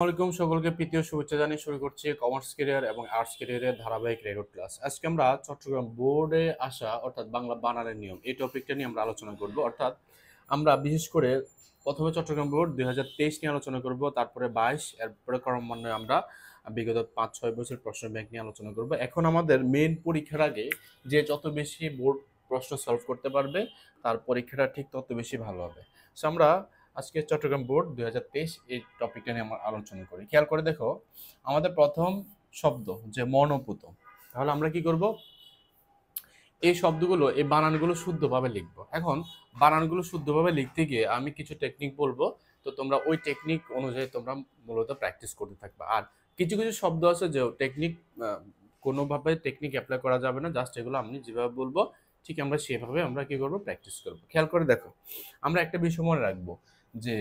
আসসালামাইকুম সকলকে প্রীতীয় শুভেচ্ছা জানিয়ে শুরু করছি কমার্স ক্যারিয়ার এবং আর্টস ক্যারিয়ারের ধারাবাহিক রেকর্ড ক্লাস। আজকে আমরা চট্টগ্রাম বোর্ডে আসা অর্থাৎ বাংলা বানানের নিয়ম এই টপিকটা নিয়ে আমরা আলোচনা করব। অর্থাৎ আমরা বিশেষ করে প্রথমে চট্টগ্রাম বোর্ড 2023 নিয়ে আলোচনা করব, তারপরে 22, এরপরে ক্রমান্বয়ে আমরা বিগত 5-6 বছর প্রশ্ন ব্যাংক নিয়ে আলোচনা করব। এখন আমাদের মেইন পরীক্ষার আগে যে যত বেশি বোর্ড প্রশ্ন সলভ করতে পারবে তার পরীক্ষাটা ঠিক তত বেশি ভালো হবে। সো আমরা আজকে চট্টগ্রাম বোর্ড 2023 এই টপিকটা নিয়ে আমরা আলোচনা করি। খেয়াল করে দেখো, আমাদের প্রথম শব্দ যে মনোপুত। তাহলে আমরা কি করব, এই শব্দগুলো এই বানানগুলো শুদ্ধভাবে লিখবো। এখন বানানগুলো শুদ্ধভাবে লিখতে গিয়ে আমি কিছু টেকনিক বলবো, তো তোমরা ওই টেকনিক অনুযায়ী তোমরা মূলত প্র্যাকটিস করতে থাকবে। আর কিছু কিছু শব্দ আছে যে টেকনিক কোনোভাবে টেকনিক অ্যাপ্লাই করা যাবে না, জাস্ট এগুলো আমি যেভাবে বলবো ঠিক আমরা সেভাবে আমরা কি করবো, প্র্যাকটিস করবো। খেয়াল করে দেখো, আমরা একটা বিষয় মনে রাখবো যে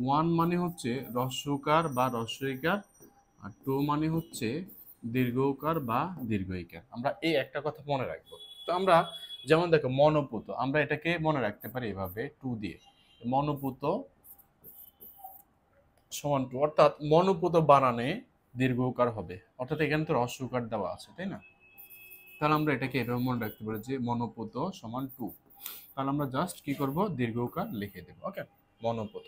ওয়ান মানে হচ্ছে হ্রস্বকার বা হ্রস্বইকার, আর টু মানে হচ্ছে দীর্ঘকার বা দীর্ঘইকার। আমরা এই একটা কথা মনে রাখবো। তো আমরা যেমন দেখো মনোপুত, আমরা এটাকে মনে রাখতে পারি এভাবে টু দিয়ে, মনোপুত সমান টু, অর্থাৎ মনোপুত বানানে দীর্ঘকার হবে, অর্থাৎ এখানে তো হ্রস্বকার দেওয়া আছে, তাই না? তাহলে আমরা এটাকে এভাবে মনে রাখতে পারি যে মনোপুত সমান টু। তাহলে আমরা জাস্ট কি করব, দীর্ঘকার লিখে দেব। ওকে, মনোপুত।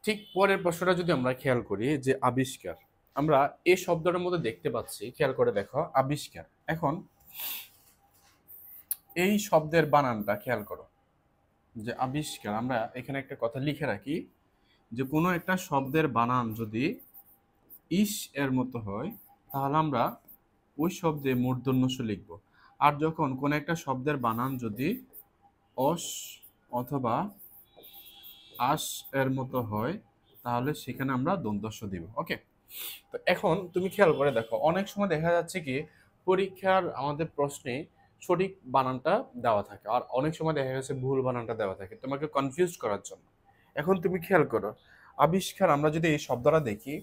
ঠিক পরের প্রশ্নটা যদি আমরা খেয়াল করি যে আবিষ্কার, আমরা এই শব্দটার মধ্যে দেখতে পাচ্ছি, খেয়াল করে দেখো আবিষ্কার। এখন এই শব্দের বানানটা খেয়াল করো যে আবিষ্কার। আমরা এখানে একটা কথা লিখে রাখি যে কোনো একটা শব্দের বানান যদি ইস এর মতো হয় তাহলে আমরা ওই শব্দে মূর্ধন্য ষ লিখব। আর যখন কোনো একটা শব্দের বানান যদি অস অথবা আস এর মতো হয় তাহলে সেখানে আমরা দন্তস্ব দিব। ওকে, তো এখন তুমি খেয়াল করে দেখো, অনেক সময় দেখা যাচ্ছে কি পরীক্ষার আমাদের প্রশ্নে সঠিক বানানটা দেওয়া থাকে, আর অনেক সময় দেখা গেছে ভুল বানানটা দেওয়া থাকে তোমাকে কনফিউজ করার জন্য। এখন তুমি খেয়াল করো, আবিষ্কার আমরা যদি এই শব্দটা দেখি,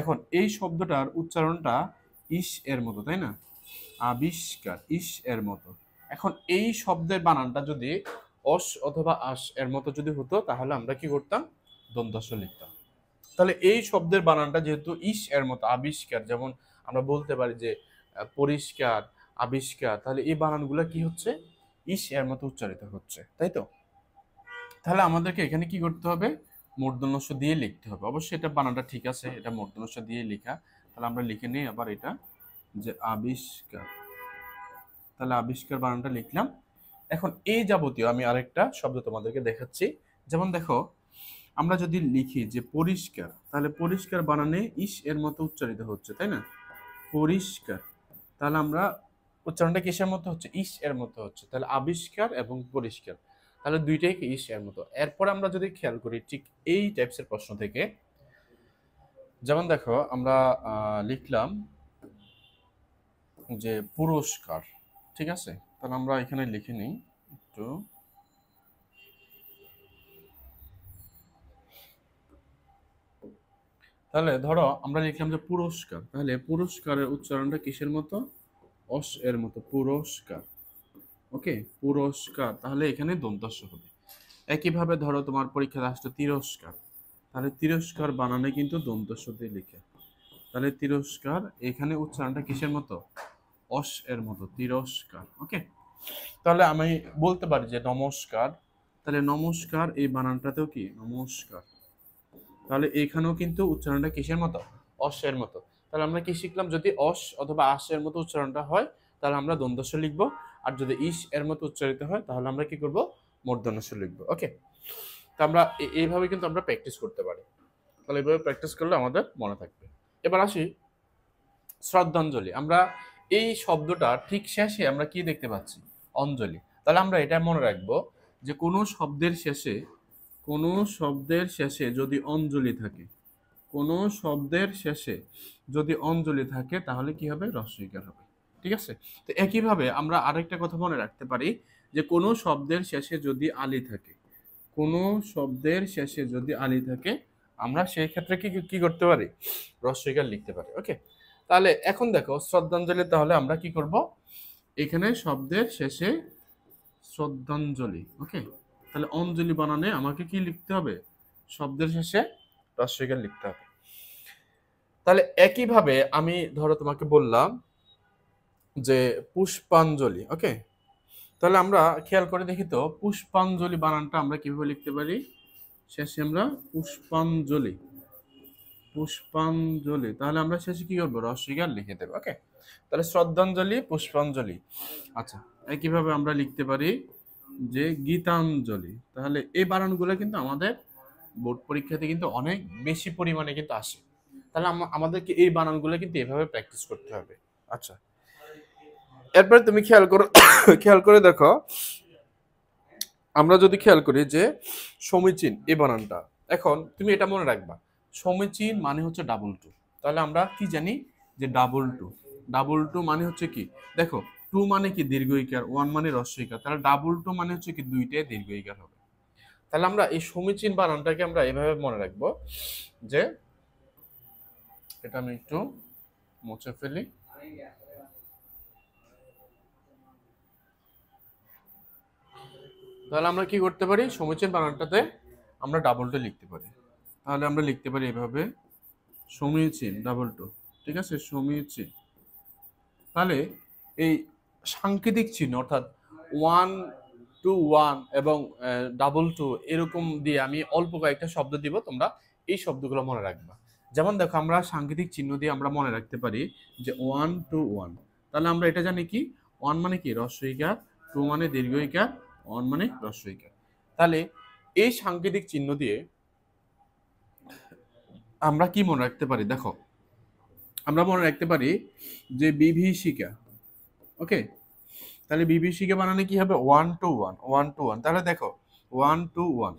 এখন এই শব্দটার উচ্চারণটা ইস এর মতো, তাই না? আবিষ্কার ইস এর মতো। এখন এই শব্দের বানানটা যদি অস অথবা আস এর মতো যদি হতো তাহলে আমরা কি করতাম, দন্তস্ব লিখতাম। তাহলে এই শব্দের বানানটা যেহেতু ইস এর মতো, আবিষ্কার, যেমন আমরা বলতে পারি যে পরিষ্কার, আবিষ্কার, তাহলে এই বানানগুলো কি হচ্ছে, ইস এর মতো উচ্চারিত হচ্ছে, তাই তো? তাহলে আমাদেরকে এখানে কি করতে হবে, মূর্ধন্য ষ দিয়ে লিখতে হবে। অবশ্যই এটা বানানটা ঠিক আছে, এটা মূর্ধন্য ষ দিয়ে লেখা। তাহলে আমরা লিখে নিই আবার এটা যে আবিষ্কার। তাহলে আবিষ্কার বানানটা লিখলাম। এখন এই যাবতীয় আমি আরেকটা শব্দ তোমাদেরকে দেখাচ্ছি। যেমন দেখো, আমরা যদি লিখি যে পরিষ্কার, তাহলে পরিষ্কার বানানে ইস এর মতো উচ্চারিত হচ্ছে, তাই না? পরিষ্কার। তাহলে আমরা উচ্চারণটা কিসের মতো হচ্ছে, ইস এর মতো হচ্ছে। তাহলে আবিষ্কার এবং পরিষ্কার, তাহলে দুইটাই কি ইস এর মতো। এরপর আমরা যদি খেয়াল করি ঠিক এই টাইপসের প্রশ্ন থেকে, যেমন দেখো আমরা লিখলাম যে পুরস্কার, ঠিক আছে? তাহলে আমরা এখানে লিখে নিই একটু, তাহলে ধরো আমরা লিখলাম যে পুরস্কার, তাহলে পুরস্কারের উচ্চারণটা কিসের মতো, অস এর মতো, পুরস্কার। ওকে, পুরস্কার, তাহলে এখানে দন্তস্ব হবে। একইভাবে ধরো তোমার পরীক্ষায় আসছে তিরস্কার, তাহলে তিরস্কার বানানে কিন্তু দন্তস্ব দিয়ে লিখে। তাহলে তিরস্কার এখানে উচ্চারণটা কিসের মতো, অস এর মতো, তিরস্কার। ওকে, তাহলে আমি বলতে পারি যে নমস্কার, তাহলে নমস্কার এই বানানটাতেও কি নমস্কার। তাহলে এখানেও কিন্তু উচ্চারণটা কিসের মতো, অসের মতো। তাহলে আমরা কি শিখলাম, যদি অস অথবা আশের মতো উচ্চারণটা হয় তাহলে আমরা দ্বন্দ্বস্ব লিখবো, আর যদি ইস এর মতো উচ্চারিত হয় তাহলে আমরা কি করব, মূর্ধন্য ষ লিখবো। ওকে, তো আমরা এইভাবে কিন্তু আমরা প্র্যাকটিস করতে পারি। তাহলে এইভাবে প্র্যাকটিস করলে আমাদের মনে থাকবে। এবার আসি শ্রদ্ধাঞ্জলি। আমরা এই শব্দটা ঠিক শেষে আমরা কি দেখতে পাচ্ছি, অঞ্জলি। তাহলে আমরা এটা মনে রাখবো যে কোনো শব্দের শেষে যদি অঞ্জলি থাকে, কোনো শব্দের শেষে যদি অঞ্জলি থাকে তাহলে কি হবে, হ্রস্বইকার হবে। ঠিক আছে? তো একইভাবে আমরা আরেকটা কথা মনে রাখতে পারি যে কোনো শব্দের শেষে যদি আলি থাকে, কোনো শব্দের শেষে যদি আলি থাকে আমরা সেই ক্ষেত্রে কি কি করতে পারি, হ্রস্বইকার লিখতে পারি। ওকে, তাহলে এখন দেখো শ্রদ্ধাঞ্জলি, তাহলে আমরা কি করব, এখানে শব্দের শেষে শ্রদ্ধাঞ্জলি। ওকে, তাহলে অঞ্জলি বানানে আমাকে কি লিখতে হবে, শব্দের শেষে হ্রস্বইকার লিখতে হবে। তাহলে একইভাবে আমি ধরো তোমাকে বললাম যে পুষ্পাঞ্জলি, ওকে, তাহলে আমরা খেয়াল করে দেখি তো পুষ্পাঞ্জলি বানানটা আমরা কিভাবে লিখতে পারি। শেষে আমরা পুষ্পাঞ্জলি, পুষ্পাঞ্জলি, তাহলে আমরা শেষে কি করবো, হ্রস্বইকার লিখে দেবো। ওকে, তাহলে শ্রদ্ধাঞ্জলি, পুষ্পাঞ্জলি। আচ্ছা, একইভাবে আমরা লিখতে পারি যে গীতাঞ্জলি। তাহলে এই বানানগুলো কিন্তু আমাদের বোর্ড পরীক্ষাতে কিন্তু অনেক বেশি পরিমাণে কিন্তু আসে। তাহলে আমাদেরকে এই বানানগুলো কিন্তু এভাবে প্র্যাকটিস করতে হবে। আচ্ছা, এরপরে তুমি খেয়াল করো, খেয়াল করে দেখো, আমরা যদি খেয়াল করি যে সমীচীন এই বানানটা, এখন তুমি এটা মনে রাখবা, সমীচীন মানে হচ্ছে ডাবল টু। তাহলে আমরা কি জানি যে ডাবল টু, ডাবল টু মানে হচ্ছে কি, দেখো টু মানে কি দীর্ঘ ইকার, ওয়ান মানে হ্রস্ব ইকার, তাহলে ডাবল টু মানে হচ্ছে কি দুইটাই দীর্ঘ ইকার হবে। তাহলে আমরা এই সমীচীন বানানটাকে আমরা এভাবে মনে রাখবো যে, এটা আমি একটু মুছে ফেলি। তাহলে আমরা কি করতে পারি, সমীচীন বানানটাতে আমরা ডাবল টু লিখতে পারি। তাহলে আমরা লিখতে পারি এভাবে সমীচীন ডাবল টু, ঠিক আছে, সমীচীন। তাহলে এই সাংকেতিক চিহ্ন অর্থাৎ 1 to 1 এবং ডাবল টু এরকম দিয়ে আমি অল্প কয়েকটা শব্দ দিব, তোমরা এই শব্দগুলো মনে রাখবা। যেমন দেখো, আমরা সাংকেতিক চিহ্ন দিয়ে আমরা মনে রাখতে পারি যে 1 to 1, তাহলে আমরা এটা জানি কি 1 মানে কি হ্রস্ব ইকার, 2 মানে দীর্ঘ ইকার, 1 মানে হ্রস্ব ইকার। তাহলে এই সাংকেতিক চিহ্ন দিয়ে আমরা কি মনে রাখতে পারি, দেখো আমরা মনে রাখতে পারি যে বিভীষিকা, ওকে, তাহলে বিভীষিকা বানানে কি হবে 1 to 1, 1 to 1, তাহলে দেখো 1 to 1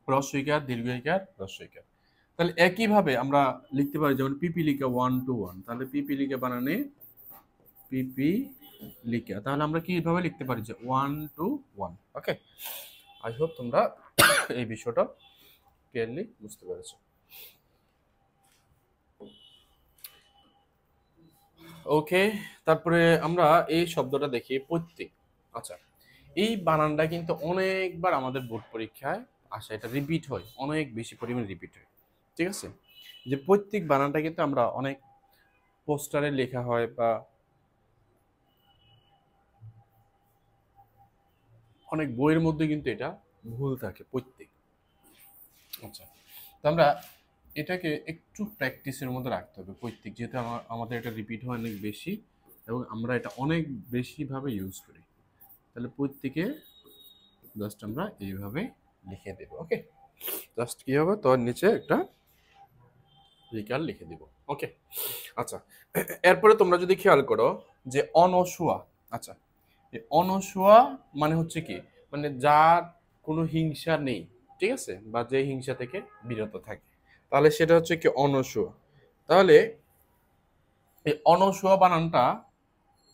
হ্রস্ব ইকার, দীর্ঘ ইকার, হ্রস্ব ইকার। তাহলে একইভাবে আমরা লিখতে পারি যেমন পিপিলিকা 1 to 1, তাহলে পিপিলিকা বানানে পিপিলিকা, তাহলে আমরা কিভাবে লিখতে পারি যে 1 to 1। ওকে, আই হোপ তোমরা এই বিষয়টা ক্লিয়ারলি বুঝতে পেরেছো। ওকে, তারপরে আমরা এই শব্দটা দেখি প্রত্যেক। আচ্ছা, এই বানানটা কিন্তু অনেকবার আমাদের বোর্ড পরীক্ষায় আসে, এটা রিপিট হয়, অনেক বেশি পরিমাণে রিপিট হয়, ঠিক আছে। যে প্রত্যেক বানানটা কিন্তু আমরা অনেক পোস্টারে লেখা হয় বা অনেক বইয়ের মধ্যে কিন্তু এটা ভুল থাকে প্রত্যেক। আচ্ছা, তো আমরা এটাকে একটু প্র্যাকটিসের মধ্যে রাখতে হবে প্রত্যেক, যেহেতু আমাদের এটা রিপিট হয় অনেক বেশি এবং আমরা এটা অনেক বেশিভাবে ইউজ করি। তাহলে প্রত্যেকে জাস্ট আমরা এইভাবে লিখে দেব। ওকে, জাস্ট কি হবে, তোর নিচে একটা রিকাল লিখে দিব। ওকে, আচ্ছা, এরপরে তোমরা যদি খেয়াল করো যে অনসুয়া। আচ্ছা, এই অনসুয়া মানে হচ্ছে কি, মানে যার কোনো হিংসা নেই, ঠিক আছে, বা যে হিংসা থেকে বিরত থাকে, তাহলে সেটা হচ্ছে কি অনসুয়া। তাহলে এই অনসুয়া বানানটা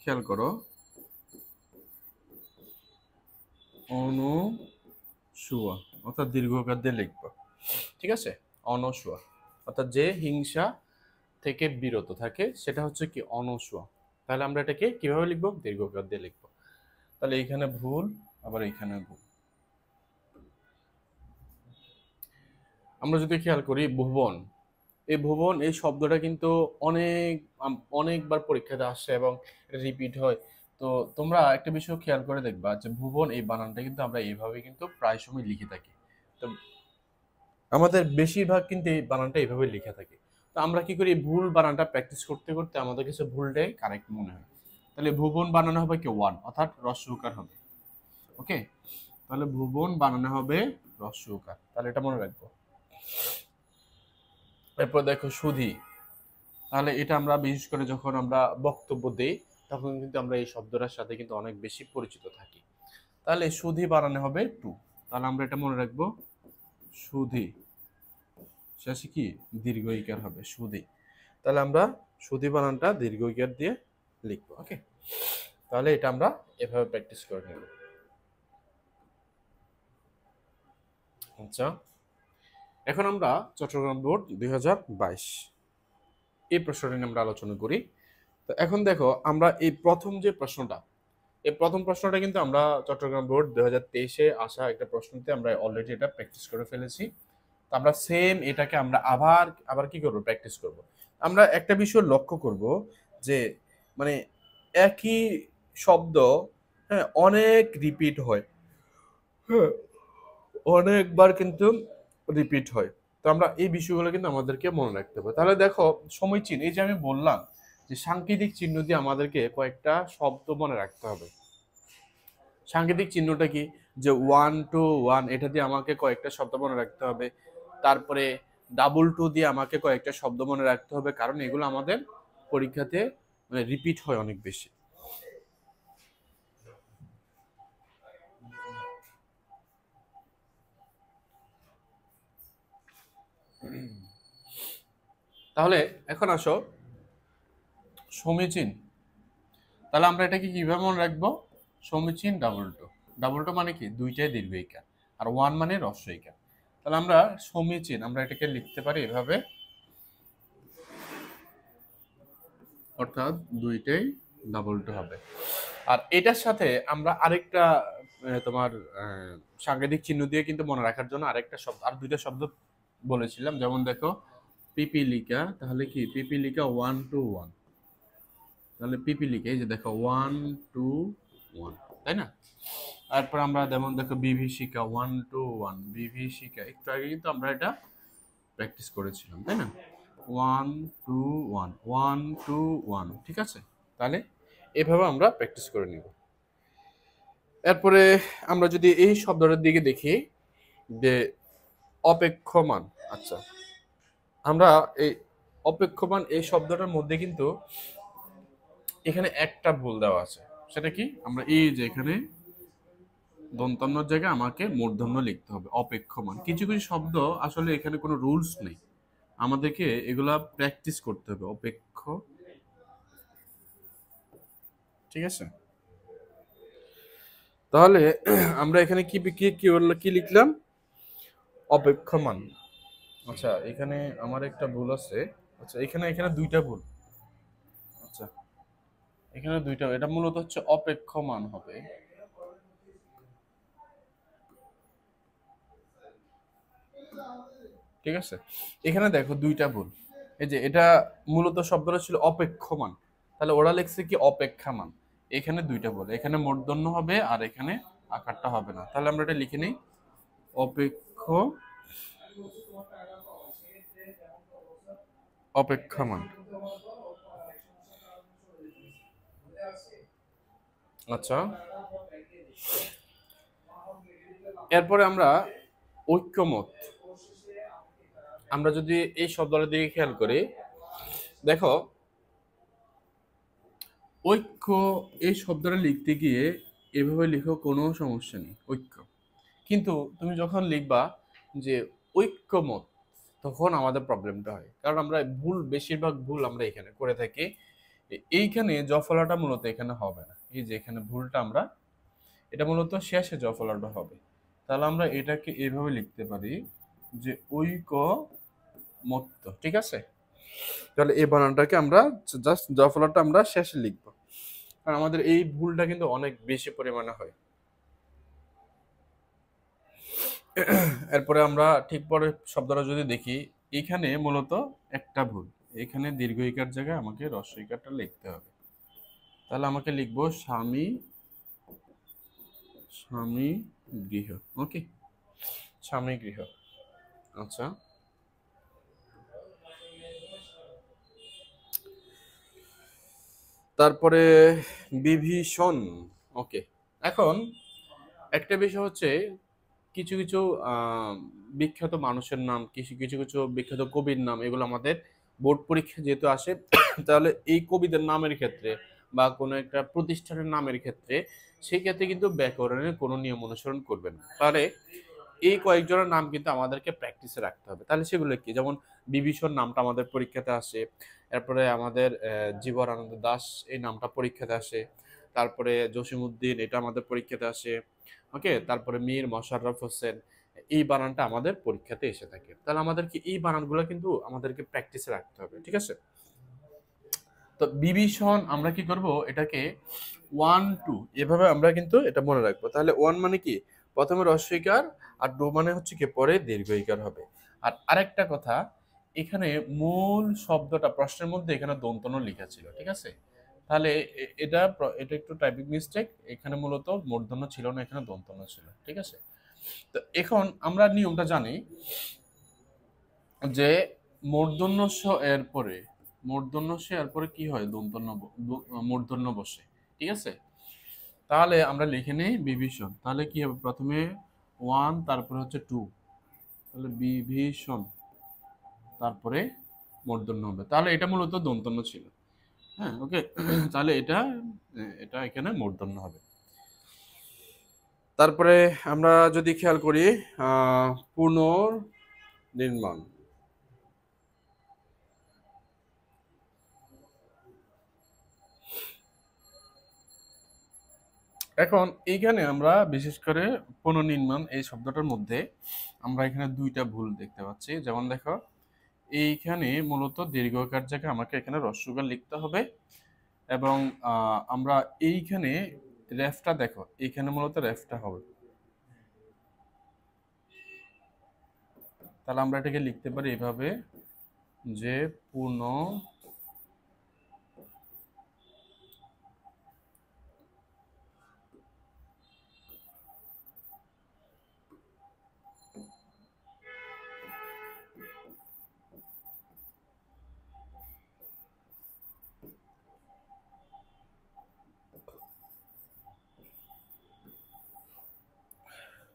খেয়াল করো, অনুসুয়া অর্থাৎ দীর্ঘকার দিয়ে লিখবো, ঠিক আছে, অনসুয়া অর্থাৎ যে হিংসা থেকে বিরত থাকে সেটা হচ্ছে কি অনসুয়া। তাহলে আমরা এটাকে কিভাবে লিখবো, দীর্ঘকার দিয়ে লিখবো। তাহলে এইখানে ভুল, আবার এইখানে ভুল। আমরা যদি খেয়াল করি ভুবন, এই ভুবন এই শব্দটা কিন্তু অনেকবার পরীক্ষাতে আসে এবং রিপিট হয়। তো তোমরা একটা বিষয় খেয়াল করে দেখবা যে ভুবন এই বানানটা কিন্তু আমরা এইভাবে কিন্তু প্রায় সময় লিখে থাকি। তো আমাদের বেশিরভাগ কিন্তু এই বানানটা এইভাবে লিখে থাকি। তো আমরা কি করি, ভুল বানানটা প্র্যাকটিস করতে করতে আমাদের কাছে ভুলটাই কারেক্ট মনে হয়। তাহলে ভুবন বানানো হবে কি 1, অর্থাৎ হ্রস্ব উকার হবে। ওকে, তাহলে ভুবন বানানো হবে হ্রস্ব উকার, তাহলে এটা মনে রাখবো। এরপর দেখো সুধী, তাহলে এটা আমরা বিশেষ করে যখন আমরা বক্তব্য দেই তখন কিন্তু আমরা এই শব্দটার সাথে কিন্তু অনেক বেশি পরিচিত থাকি। তাহলে সুধী বানানো হবে 2, তাহলে আমরা এটা মনে রাখবো সুধী, শেষে কি দীর্ঘ ইকার হবে সুধী। তাহলে আমরা সুধী বানানটা দীর্ঘ ইকার দিয়ে লিখবো। ওকে, তাহলে এটা আমরা এভাবে প্র্যাকটিস করে নেব। আচ্ছা, এখন আমরা চট্টগ্রাম বোর্ড 2022 এই প্রশ্নটা নিয়ে আমরা আলোচনা করি। তো এখন দেখো, আমরা এই প্রথম যে প্রশ্নটা, এই প্রথম প্রশ্নটা কিন্তু আমরা চট্টগ্রাম বোর্ড 2023-এ আসা একটা প্রশ্নতে আমরা অলরেডি এটা প্র্যাকটিস করে ফেলেছি। আমরা সেম এটাকে আমরা আবার আবার কি করব, প্র্যাকটিস করব। আমরা একটা বিষয় লক্ষ্য করব যে মানে একই শব্দ, হ্যাঁ, অনেক রিপিট হয়, হ্যাঁ, অনেকবার কিন্তু রিপিট হয়। তো আমরা এই বিষয়গুলো কিন্তু আমাদেরকে মনে রাখতে হবে। তাহলে দেখো সমীচীন, এই যে আমি বললাম যে সাংকেতিক চিহ্ন দিয়ে আমাদেরকে কয়েকটা শব্দ মনে রাখতে হবে। সাংকেতিক চিহ্নটা কি, যে 1 to 1, এটা দিয়ে আমাকে কয়েকটা শব্দ মনে রাখতে হবে। তারপরে 2 to 2 দিয়ে আমাকে কয়েকটা শব্দ মনে রাখতে হবে, কারণ এগুলো আমাদের পরীক্ষাতে মানে রিপিট হয় অনেক বেশি। তাহলে এখন আসো সমীচীন। তাহলে আমরা এটাকে কিভাবে মনে রাখবো? সমীচীন ডাবল টু। ডাবল টু মানে কি, দুইটাই দীর্ঘ ইকার, আর ওয়ান মানে হ্রস্ব ইকার। তাহলে আমরা সমীচীন আমরা এটাকে লিখতে পারি এভাবে, অর্থাৎ দুইটাই ডাবল টু হবে। আর এটার সাথে আমরা আরেকটা তোমার সাংকেতিক চিহ্ন দিয়ে কিন্তু মনে রাখার জন্য আরেকটা শব্দ, আর দুইটা শব্দ বলেছিলাম। যেমন দেখো পিপিলিকা, তাহলে কি পিপিলিকা 1 to 1, তাহলে পিপিলিকা এই যে দেখো 1 to 1, তাই না? তারপর আমরা যেমন দেখো বিভীষিকা 1 to 1, বিভীষিকা একটু আগে কিন্তু আমরা এটা প্র্যাকটিস করেছিলাম, তাই না? 1 to 1, 1 to 1, ঠিক আছে? তাহলে এভাবে আমরা প্র্যাকটিস করে নিব। এরপরে আমরা যদি এই শব্দটার দিকে দেখি, যে অপেক্ষমান। আচ্ছা, আমরা এই অপেক্ষমান এই শব্দটার মধ্যে কিন্তু এখানে একটা ভুল দেওয়া আছে। সেটা কি, আমরা এই যে এখানে দন্তন্যর জায়গায় আমাকে মূর্ধন্য লিখতে হবে, অপেক্ষমান। কিছু কিছু শব্দ আসলে এখানে কোনো রুলস নেই, আমাদেরকে এগুলা প্র্যাকটিস করতে হবে। অপেক্ষ, ঠিক আছে? তাহলে আমরা এখানে কি কি কি লিখলাম, অপেক্ষমান। আচ্ছা, এখানে আমার একটা ভুল আছে। আচ্ছা, এখানে এখানে দুইটা ভুল। আচ্ছা, এখানে দুইটা, এটা মূলত হচ্ছে অপেক্ষমান হবে। ঠিক আছে, এখানে দেখো দুইটা ভুল। এই যে এটা মূলত শব্দটা ছিল অপেক্ষমান, তাহলে ওরা লিখছে কি অপেক্ষামান। এখানে দুইটা ভুল, এখানে মূর্ধন্য হবে আর এখানে আকারটা হবে না। তাহলে আমরা এটা লিখে নিই, অপেক্ষ অপেক্ষামান। আচ্ছা, এরপরে আমরা ঐক্যমত। আমরা যদি এই শব্দটার দিকে খেয়াল করি, দেখো ঐক্য এই শব্দটা লিখতে গিয়ে এভাবে লিখো, কোনো সমস্যা নেই, ঐক্য। কিন্তু তুমি যখন লিখবা যে ঐক্যমত, তখন আমাদের প্রবলেমটা হয়, কারণ আমরা ভুল, বেশিরভাগ ভুল আমরা এখানে করে থাকি। এইখানে জফলাটা মূলত এখানে হবে না, এই যে এখানে ভুলটা আমরা, এটা মূলত শেষে জফলাটা হবে। তাহলে আমরা এটাকে এভাবে লিখতে পারি যে ঐকমত্য, ঠিক আছে? তাহলে এই বানানটাকে আমরা জাস্ট জফলাটা আমরা শেষে লিখবো, কারণ আমাদের এই ভুলটা কিন্তু অনেক বেশি পরিমাণে হয়। এরপরে আমরা ঠিক পরে শব্দটা যদি দেখি, এখানে মূলত একটা ভুল, এখানে দীর্ঘ ইকার জায়গায় আমাকে হ্রস্ব ইকারটা লিখতে হবে। তাহলে আমাকে লিখবো স্বামী, স্বামী গৃহ। ওকে, স্বামী গৃহ। আচ্ছা, তারপরে বিভীষণ। ওকে, এখন একটা বিষয় হচ্ছে, কিছু কিছু বিখ্যাত মানুষের নাম, কিছু কিছু কিছু বিখ্যাত কবির নাম, এগুলো আমাদের বোর্ড পরীক্ষা যেহেতু আসে, তাহলে এই কবিদের নামের ক্ষেত্রে বা কোনো একটা প্রতিষ্ঠানের নামের ক্ষেত্রে, সেই ক্ষেত্রে কিন্তু ব্যাকরণের কোনো নিয়ম অনুসরণ করবে না। তাহলে এই কয়েকজনের নাম কিন্তু আমাদেরকে প্র্যাকটিসে রাখতে হবে। তাহলে সেগুলো কি, যেমন বিভীষণ নামটা আমাদের পরীক্ষাতে আসে, এরপরে আমাদের জীবনানন্দ দাশ এই নামটা পরীক্ষাতে আসে, তারপরে জসিমউদ্দিন এটা আমাদের পরীক্ষাতে আসে। ওকে, তারপরে মীর মশাররফ হোসেন, এই বানানটা আমাদের পরীক্ষাতে এসে থাকে। তাহলে আমাদেরকে এই বানানগুলো কিন্তু আমাদেরকে প্র্যাকটিসে রাখতে হবে, ঠিক আছে? তো বিভীষণ আমরা কি করব, এটাকে 1 to এভাবে আমরা কিন্তু এটা মনে রাখবো। তাহলে 1 মানে কি, প্রথমে হ্রস্ব ইকার, আর 2 মানে হচ্ছে কি পরে দীর্ঘ ইকার হবে। আর আরেকটা কথা, এখানে মূল শব্দটা প্রশ্নের মধ্যে এখানে দন্তন লেখা ছিল, ঠিক আছে? তাহলে এটা একটু টাইপিং মিস্টেক, এখানে মূলত মূর্ধন্য ছিল না, এখানে দন্তন্য ছিল, ঠিক আছে? তো এখন আমরা নিয়মটা জানি যে মূর্ধন্য স এর পরে কি হয়, মূর্ধন্য বসে, ঠিক আছে? তাহলে আমরা লিখে নেই বিভীষণ। তাহলে কি হবে, প্রথমে 1 তারপরে হচ্ছে 2, তাহলে বিভীষণ, তারপরে মূর্ধন্য হবে। তাহলে এটা মূলত দন্তন্য ছিল। হ্যাঁ, ওকে। তাহলে এটা এখানে মূর্ধন্য হবে। তারপরে আমরা যদি খেয়াল করি পুনর্নির্মাণ, এখন এইখানে আমরা বিশেষ করে পুনর্নির্মাণ এই শব্দটার মধ্যে আমরা এখানে দুইটা ভুল দেখতে পাচ্ছি। যেমন দেখো, এইখানে মূলত দীর্ঘকার জায়গায় আমাকে এখানে হ্রস্বকার লিখতে হবে, এবং আমরা এইখানে রেফটা দেখো, এইখানে মূলত রেফটা হবে। তাহলে আমরা এটাকে লিখতে পারি এভাবে যে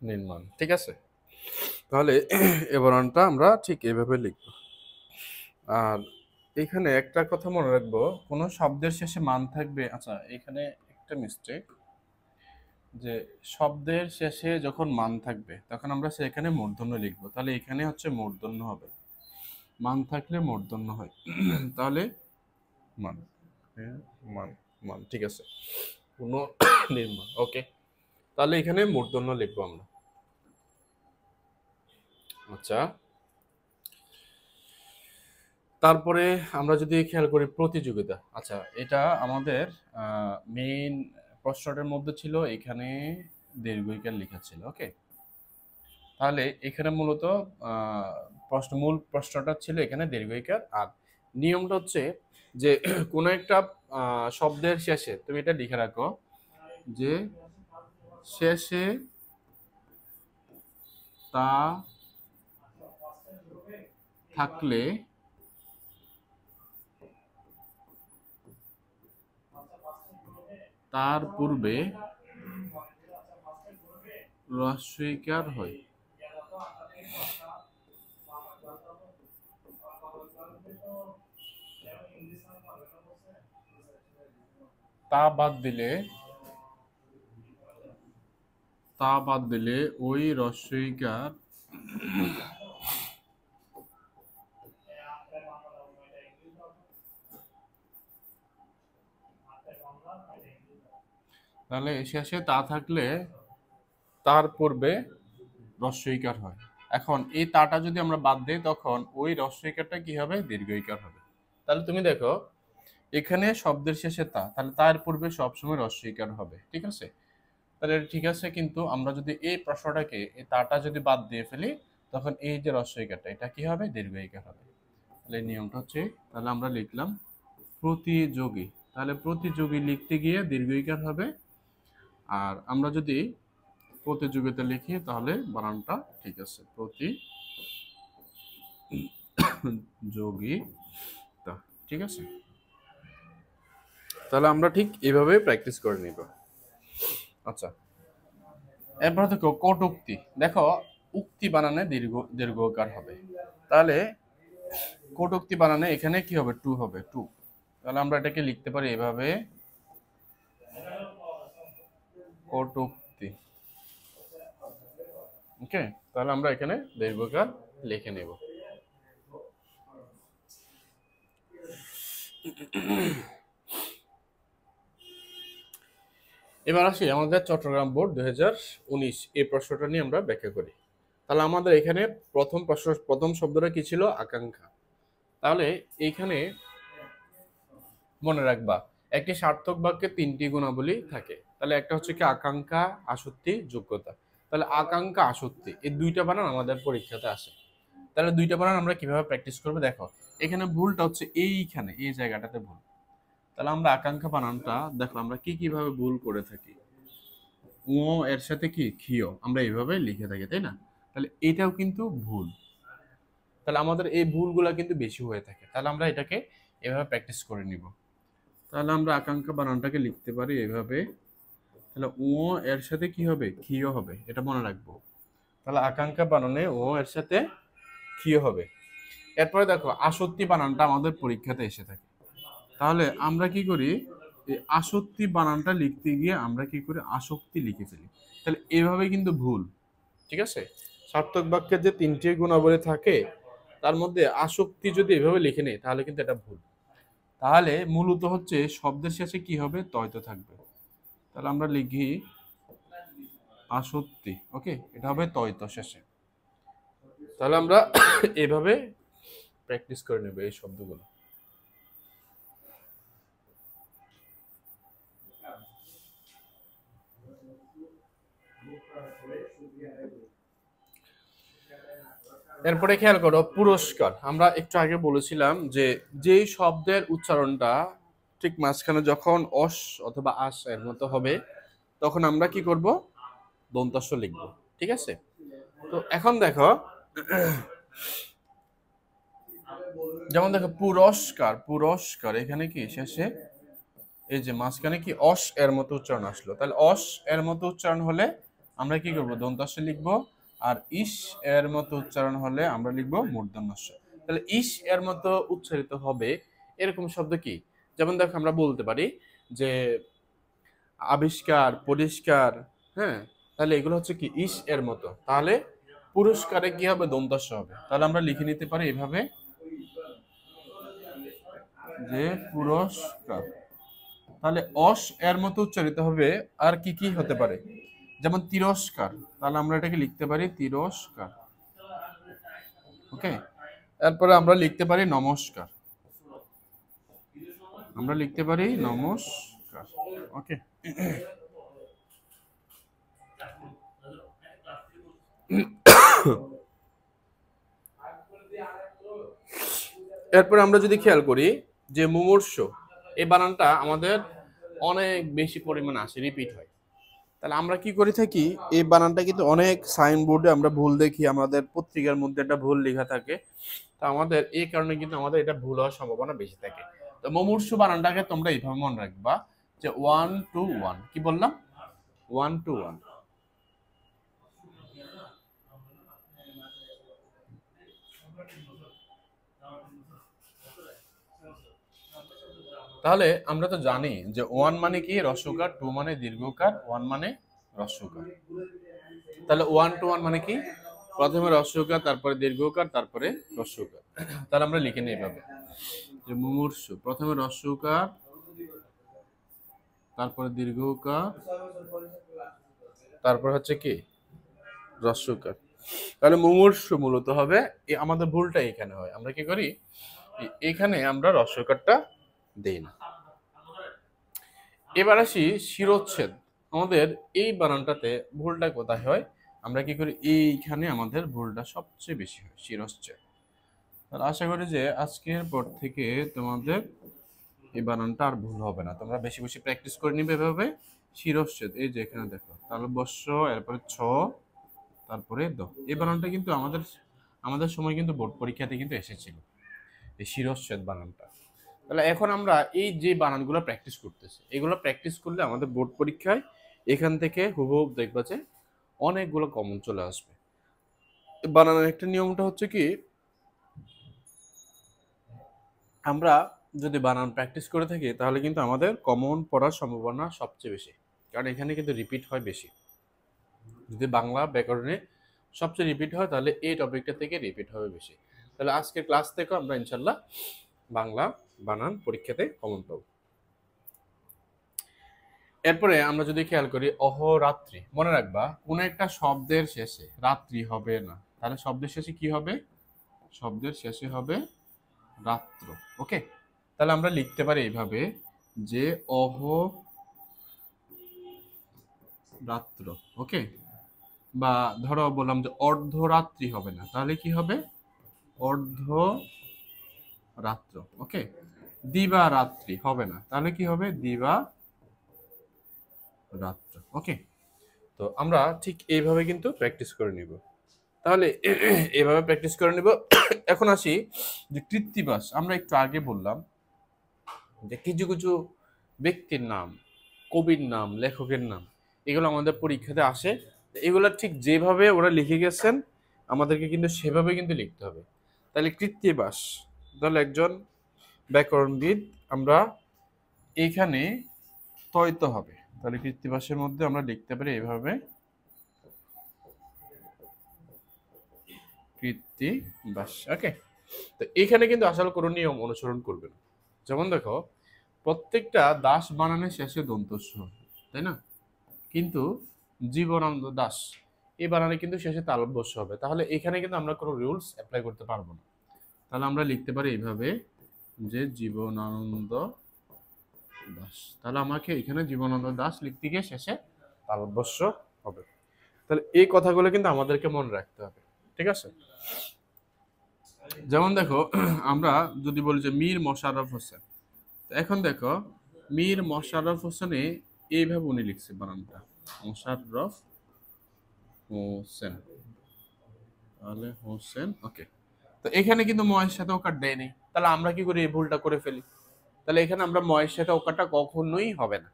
নির্মাণ, ঠিক আছে? তাহলে এবারটা আমরা ঠিক এভাবে লিখব। আর এখানে একটা কথা মনে রাখবো, কোনো শব্দের শেষে মান থাকবে। আচ্ছা, এখানে একটা মিস্টেক, যে শব্দের শেষে যখন মান থাকবে তখন আমরা সেখানে মূর্ধন্য লিখবো। তাহলে এখানে হচ্ছে মূর্ধন্য হবে, মান থাকলে মূর্ধন্য হয়। তাহলে মান, হ্যাঁ, মান, মান, ঠিক আছে। পুনর্নির্মাণ, ওকে। তাহলে এখানে মূর্ধন্য লিখবো আমরা। আচ্ছা, তারপরে আমরা যদি খেয়াল করি প্রতিযোগিতা। আচ্ছা, এটা আমাদের মেইন প্রশ্নটার মধ্যে ছিল, এখানে দীর্ঘইকার লেখা ছিল, ওকে। তাহলে এখানে মূলত মূল প্রশ্নটা ছিল এখানে দীর্ঘইকার। আর নিয়মটা হচ্ছে যে কোনো একটা শব্দের শেষে তুমি এটা লিখে রাখো যে শেষে তা থাকলে তার পূর্বে হ্রস্বইকার হয়। তা বাদ দিলে ওই হ্রস্বইকার তাহলে শেষে তা থাকলে তার পূর্বে হ্রস্বইকার হয়। এখন এই তাটা যদি আমরা বাদ দিই তখন ওই হ্রস্বইকারটা কি হবে, দীর্ঘইকার হবে। তাহলে তুমি দেখো, এখানে শব্দের শেষে তা, তাহলে তার পূর্বে সবসময় হ্রস্বইকার হবে, ঠিক আছে? তাহলে এটা ঠিক আছে, কিন্তু আমরা যদি এই প্রশ্নটাকে এই তাটা যদি বাদ দিয়ে ফেলি তখন এই যে হ্রস্বইকারটা এটা কি হবে, দীর্ঘইকার হবে। তাহলে এই নিয়মটা হচ্ছে, তাহলে আমরা লিখলাম প্রতিযোগী। তাহলে প্রতিযোগী লিখতে গিয়ে দীর্ঘইকার হবে। আর আমরা যদি প্রতিযোগিতা লিখি তাহলে বানানটা ঠিক আছে, প্রতিযোগিতা, ঠিক আছে? তাহলে আমরা ঠিক এভাবে প্র্যাকটিস করে নিব। আচ্ছা, এরপর দেখো কটুক্তি। দেখো, উক্তি বানানে দীর্ঘকার হবে। তাহলে কটুক্তি বানানে এখানে কি হবে, টু হবে, টু। তাহলে আমরা এটাকে লিখতে পারি এভাবে কটুক্তি, ওকে। তাহলে আমরা এখানে দীর্ঘকার লিখে নেব। এবার আসি আমাদের চট্টগ্রাম বোর্ড 2019 এই প্রশ্নটা নিয়ে আমরা ব্যাখ্যা করি। তাহলে আমাদের এখানে প্রথম শব্দটা কি ছিল, আকাঙ্ক্ষা। তাহলে এইখানে মনে রাখবা, একটি সার্থক বাক্যে 3টি গুণাবলী থাকে। তাহলে একটা হচ্ছে কি আকাঙ্ক্ষা, আসক্তি, যোগ্যতা। তাহলে আকাঙ্ক্ষা, আসক্তি এই দুইটা বানান আমাদের পরীক্ষাতে আসে। তাহলে দুইটা বানান আমরা কিভাবে প্র্যাকটিস করবো দেখো। এখানে ভুলটা হচ্ছে এইখানে, এই জায়গাটাতে ভুল। তাহলে আমরা আকাঙ্ক্ষা বানানটা দেখো আমরা কিভাবে ভুল করে থাকি। ও এর সাথে কি খিও আমরা এইভাবে লিখে থাকি, তাই না? তাহলে এটাও কিন্তু ভুল। তাহলে আমাদের এই ভুলগুলা কিন্তু বেশি হয়ে থাকে। তাহলে আমরা এটাকে এভাবে প্র্যাকটিস করে নিব। তাহলে আমরা আকাঙ্ক্ষা বানানটাকে লিখতে পারি এভাবে। তাহলে ও এর সাথে কি হবে, খিও হবে, এটা মনে রাখবো। তাহলে আকাঙ্ক্ষা বানানে ও এর সাথে খিও হবে। এরপরে দেখো আসক্তি বানানটা আমাদের পরীক্ষাতে এসে থাকে। তাহলে আমরা কি করি, এই আসক্তি বানানটা লিখতে গিয়ে আমরা কি করি, আসক্তি লিখে ফেলি। তাহলে এভাবে কিন্তু ভুল, ঠিক আছে? সার্থক বাক্যের যে তিনটি গুণাবলী থাকে তার মধ্যে আসক্তি যদি এভাবে লিখে নেই তাহলে কিন্তু এটা ভুল। তাহলে মূলত হচ্ছে শব্দের শেষে কি হবে, তয়ত থাকবে। তাহলে আমরা লিখি আসক্তি, ওকে, এটা হবে তয়ত শেষে। তাহলে আমরা এভাবে প্র্যাকটিস করে নেব এই শব্দগুলো। এরপরে খেয়াল করো পুরস্কার। আমরা একটু আগে বলেছিলাম যে যেই শব্দের উচ্চারণটা ঠিক মাঝখানে যখন অস অথবা আস এর মতো হবে তখন আমরা কি করব, দন্তাস্ব লিখব, ঠিক আছে? তো এখন দেখো যেমন দেখো পুরস্কার, পুরস্কার এখানে কি শেষে এই যে মাঝখানে কি অস এর মতো উচ্চারণ আসলো। তাহলে অস এর মতো উচ্চারণ হলে আমরা কি করব, দন্তাস্ব লিখবো। আর ইস এর মতো উচ্চারণ হলে আমরা লিখবো মূর্ধন্যস্ব। তাহলে ইস এর মতো উচ্চারিত হবে এরকম শব্দ কি, যেমন দেখো আমরা বলতে পারি যে আবিষ্কার, পরিষ্কার, হ্যাঁ, তাহলে এগুলো হচ্ছে কি ইস এর মতো। তাহলে পুরস্কারে কি হবে, দন্তাস্ব হবে। তাহলে আমরা লিখে নিতে পারি এভাবে যে পুরস্কার। তাহলে অস এর মতো উচ্চারিত হবে আর কি হতে পারে, যেমন তিরস্কার। তাহলে আমরা এটাকে লিখতে পারি তিরস্কার, ওকে। এরপরে আমরা লিখতে পারি নমস্কার, আমরা লিখতে পারি নমস্কার, ওকে। এরপরে আমরা যদি খেয়াল করি যে মুমূর্ষ, এই বানানটা আমাদের অনেক বেশি পরিমাণে আসে, রিপিট হয়। তাহলে আমরা কি করে থাকি, এই বানানটা কিন্তু অনেক সাইনবোর্ডে আমরা ভুল দেখি, আমাদের পত্রিকার মধ্যে একটা ভুল লেখা থাকে। তো আমাদের এই কারণে কিন্তু আমাদের এটা ভুল হওয়ার সম্ভাবনা বেশি থাকে। তো মুমূর্ষু বানানটাকে তোমরা এইভাবে মনে রাখবা যে 1 to 1, কি বললাম, 1 to 1। তাহলে আমরা তো জানি যে 1 মানে কি রস্যকার, 2 মানে দীর্ঘকার, 1 মানে রস্যকার। তাহলে 1 to 1 মানে কি, প্রথমে রস্যকার, তারপরে দীর্ঘকার, তারপরে রস্যকার। তাহলে আমরা লিখে নিই এভাবে যে মুমূর্ষু, প্রথমে রস্যকার, তারপরে দীর্ঘকার, তারপর হচ্ছে কি রস্যকার। তাহলে মুমূর্ষু মূলত হবে, আমাদের ভুলটা এখানে হয়, আমরা কি করি এখানে আমরা রস্যকারটা দেই না। এবার আসি শিরোচ্ছেদ। আমাদের এই বানানটাতে ভুলটা কোথায় হয়, আমরা কি করি এইখানে আমাদের ভুলটা সবচেয়ে বেশি হয়, শিরোচ্ছেদ। তাহলে আশা করি যে আজকের পর থেকে তোমাদের এই বানানটা আর ভুল হবে না। তোমরা বেশি বেশি প্র্যাকটিস করে নিবে এভাবে। শিরোচ্ছেদ এই যে এখানে দেখো, তাহলে বস্য, এরপরে ছ, তারপরে দ। এই বানানটা কিন্তু আমাদের আমাদের সময় কিন্তু বোর্ড পরীক্ষাতে কিন্তু এসেছিল, এই শিরোচ্ছেদ বানানটা। তাহলে এখন আমরা এই যে বানানগুলো প্র্যাকটিস করতেছি, এগুলো প্র্যাকটিস করলে আমাদের বোর্ড পরীক্ষায় এখান থেকে হুবহু দেখবা যে অনেকগুলো কমন চলে আসবে। বানানের একটা নিয়মটা হচ্ছে কি, আমরা যদি বানান প্র্যাকটিস করে থাকি তাহলে কিন্তু আমাদের কমন পড়ার সম্ভাবনা সবচেয়ে বেশি, কারণ এখানে কিন্তু রিপিট হয় বেশি। যদি বাংলা ব্যাকরণে সবচেয়ে রিপিট হয় তাহলে এই টপিকটা থেকে রিপিট হবে বেশি। তাহলে আজকের ক্লাস থেকে আমরা ইনশাল্লাহ বাংলা বানান পরীক্ষাতে কমন পাবো। এরপরে আমরা যদি খেয়াল করি অহরাত্রি, মনে রাখবা কোনো একটা শব্দের শেষে রাত্রি হবে না, তাহলে শব্দের শেষে কি হবে, শব্দের শেষে হবে রাত্র, ওকে। তাহলে আমরা লিখতে পারি এইভাবে যে অহ রাত্র, ওকে। বা ধরো বললাম যে অর্ধরাত্রি হবে না, তাহলে কি হবে, অর্ধ রাত্র। ওকে, দিবা রাত্রি হবে না, তাহলে কি হবে? দিবা রাত্র। ওকে, তো আমরা ঠিক এইভাবে কিন্তু প্র্যাকটিস করে নিব। তাহলে এইভাবে প্র্যাকটিস করে নিব। এখন আসি যে কৃত্তিবাস। আমরা একটু আগে বললাম যে কিছু কিছু ব্যক্তির নাম, কবির নাম, লেখকের নাম, এগুলো আমাদের পরীক্ষাতে আসে। এগুলো ঠিক যেভাবে ওরা লিখে গেছেন আমাদেরকে কিন্তু সেভাবে কিন্তু লিখতে হবে। তাহলে কৃত্তিবাস, তাহলে একজন ব্যাকরণবিদ, আমরা এইখানে তয়তো হবে। তাহলে কৃত্তিবাসের মধ্যে আমরা লিখতে পারি এইভাবে, কৃত্তিবাস। ওকে, তো এখানে কিন্তু আসলে কোনো নিয়ম অনুসরণ করবে না। যেমন দেখো, প্রত্যেকটা দাস বানানের শেষে দন্তস্ব হবে, তাই না? কিন্তু জীবনানন্দ দাস এই বানানে কিন্তু শেষে তালব্যস্য হবে। তাহলে এখানে কিন্তু আমরা কোনো রুলস অ্যাপ্লাই করতে পারবো না। তাহলে আমরা লিখতে পারি এইভাবে যে জীবনানন্দ দাস। তাহলে আমাকে এখানে জীবনানন্দ দাস লিখতে গিয়ে শেষে তালব্যস্য হবে। তাহলে এই কথাগুলো কিন্তু আমাদেরকে মনে রাখতে হবে, ঠিক আছে? যেমন দেখো, আমরা যদি বলি যে মীর মশাররফ হোসেন, এখন দেখো মীর মশাররফ হোসেনে এইভাবে উনি লিখছে বানানটা, মোশাররফ হোসেন, তাহলে হোসেন। ওকে, তো এখানে কিন্তু ময়ের সাথে ওকার দেয়নি, তাহলে আমরা কি করি? এই ভুলটা করে ফেলি। তাহলে এখানে আমরা ময়ের সাথে ওকারটা কখনোই হবে না,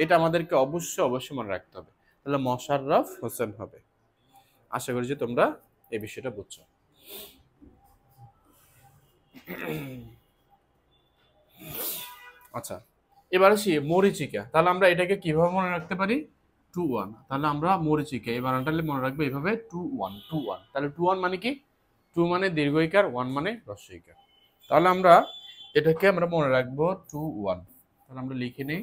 এটা আমাদেরকে অবশ্যই অবশ্যই মনে রাখতে হবে। তাহলে মোশাররফ হোসেন হবে। আশা করি যে তোমরা এই বিষয়টা বুঝছো। আচ্ছা, এবার আসি মরিচিকা। তাহলে আমরা এটাকে কিভাবে মনে রাখতে পারি? 2-1। তাহলে আমরা মরিচিকা এই বানানটা মনে রাখবো এইভাবে 2-1 2-1। তাহলে 2-1 মানে কি? 2 মানে দীর্ঘ ইকার, 1 মানে হ্রস্ব ইকার। তাহলে আমরা এটাকে আমরা মনে রাখবো 2-1। তাহলে আমরা লিখে নেই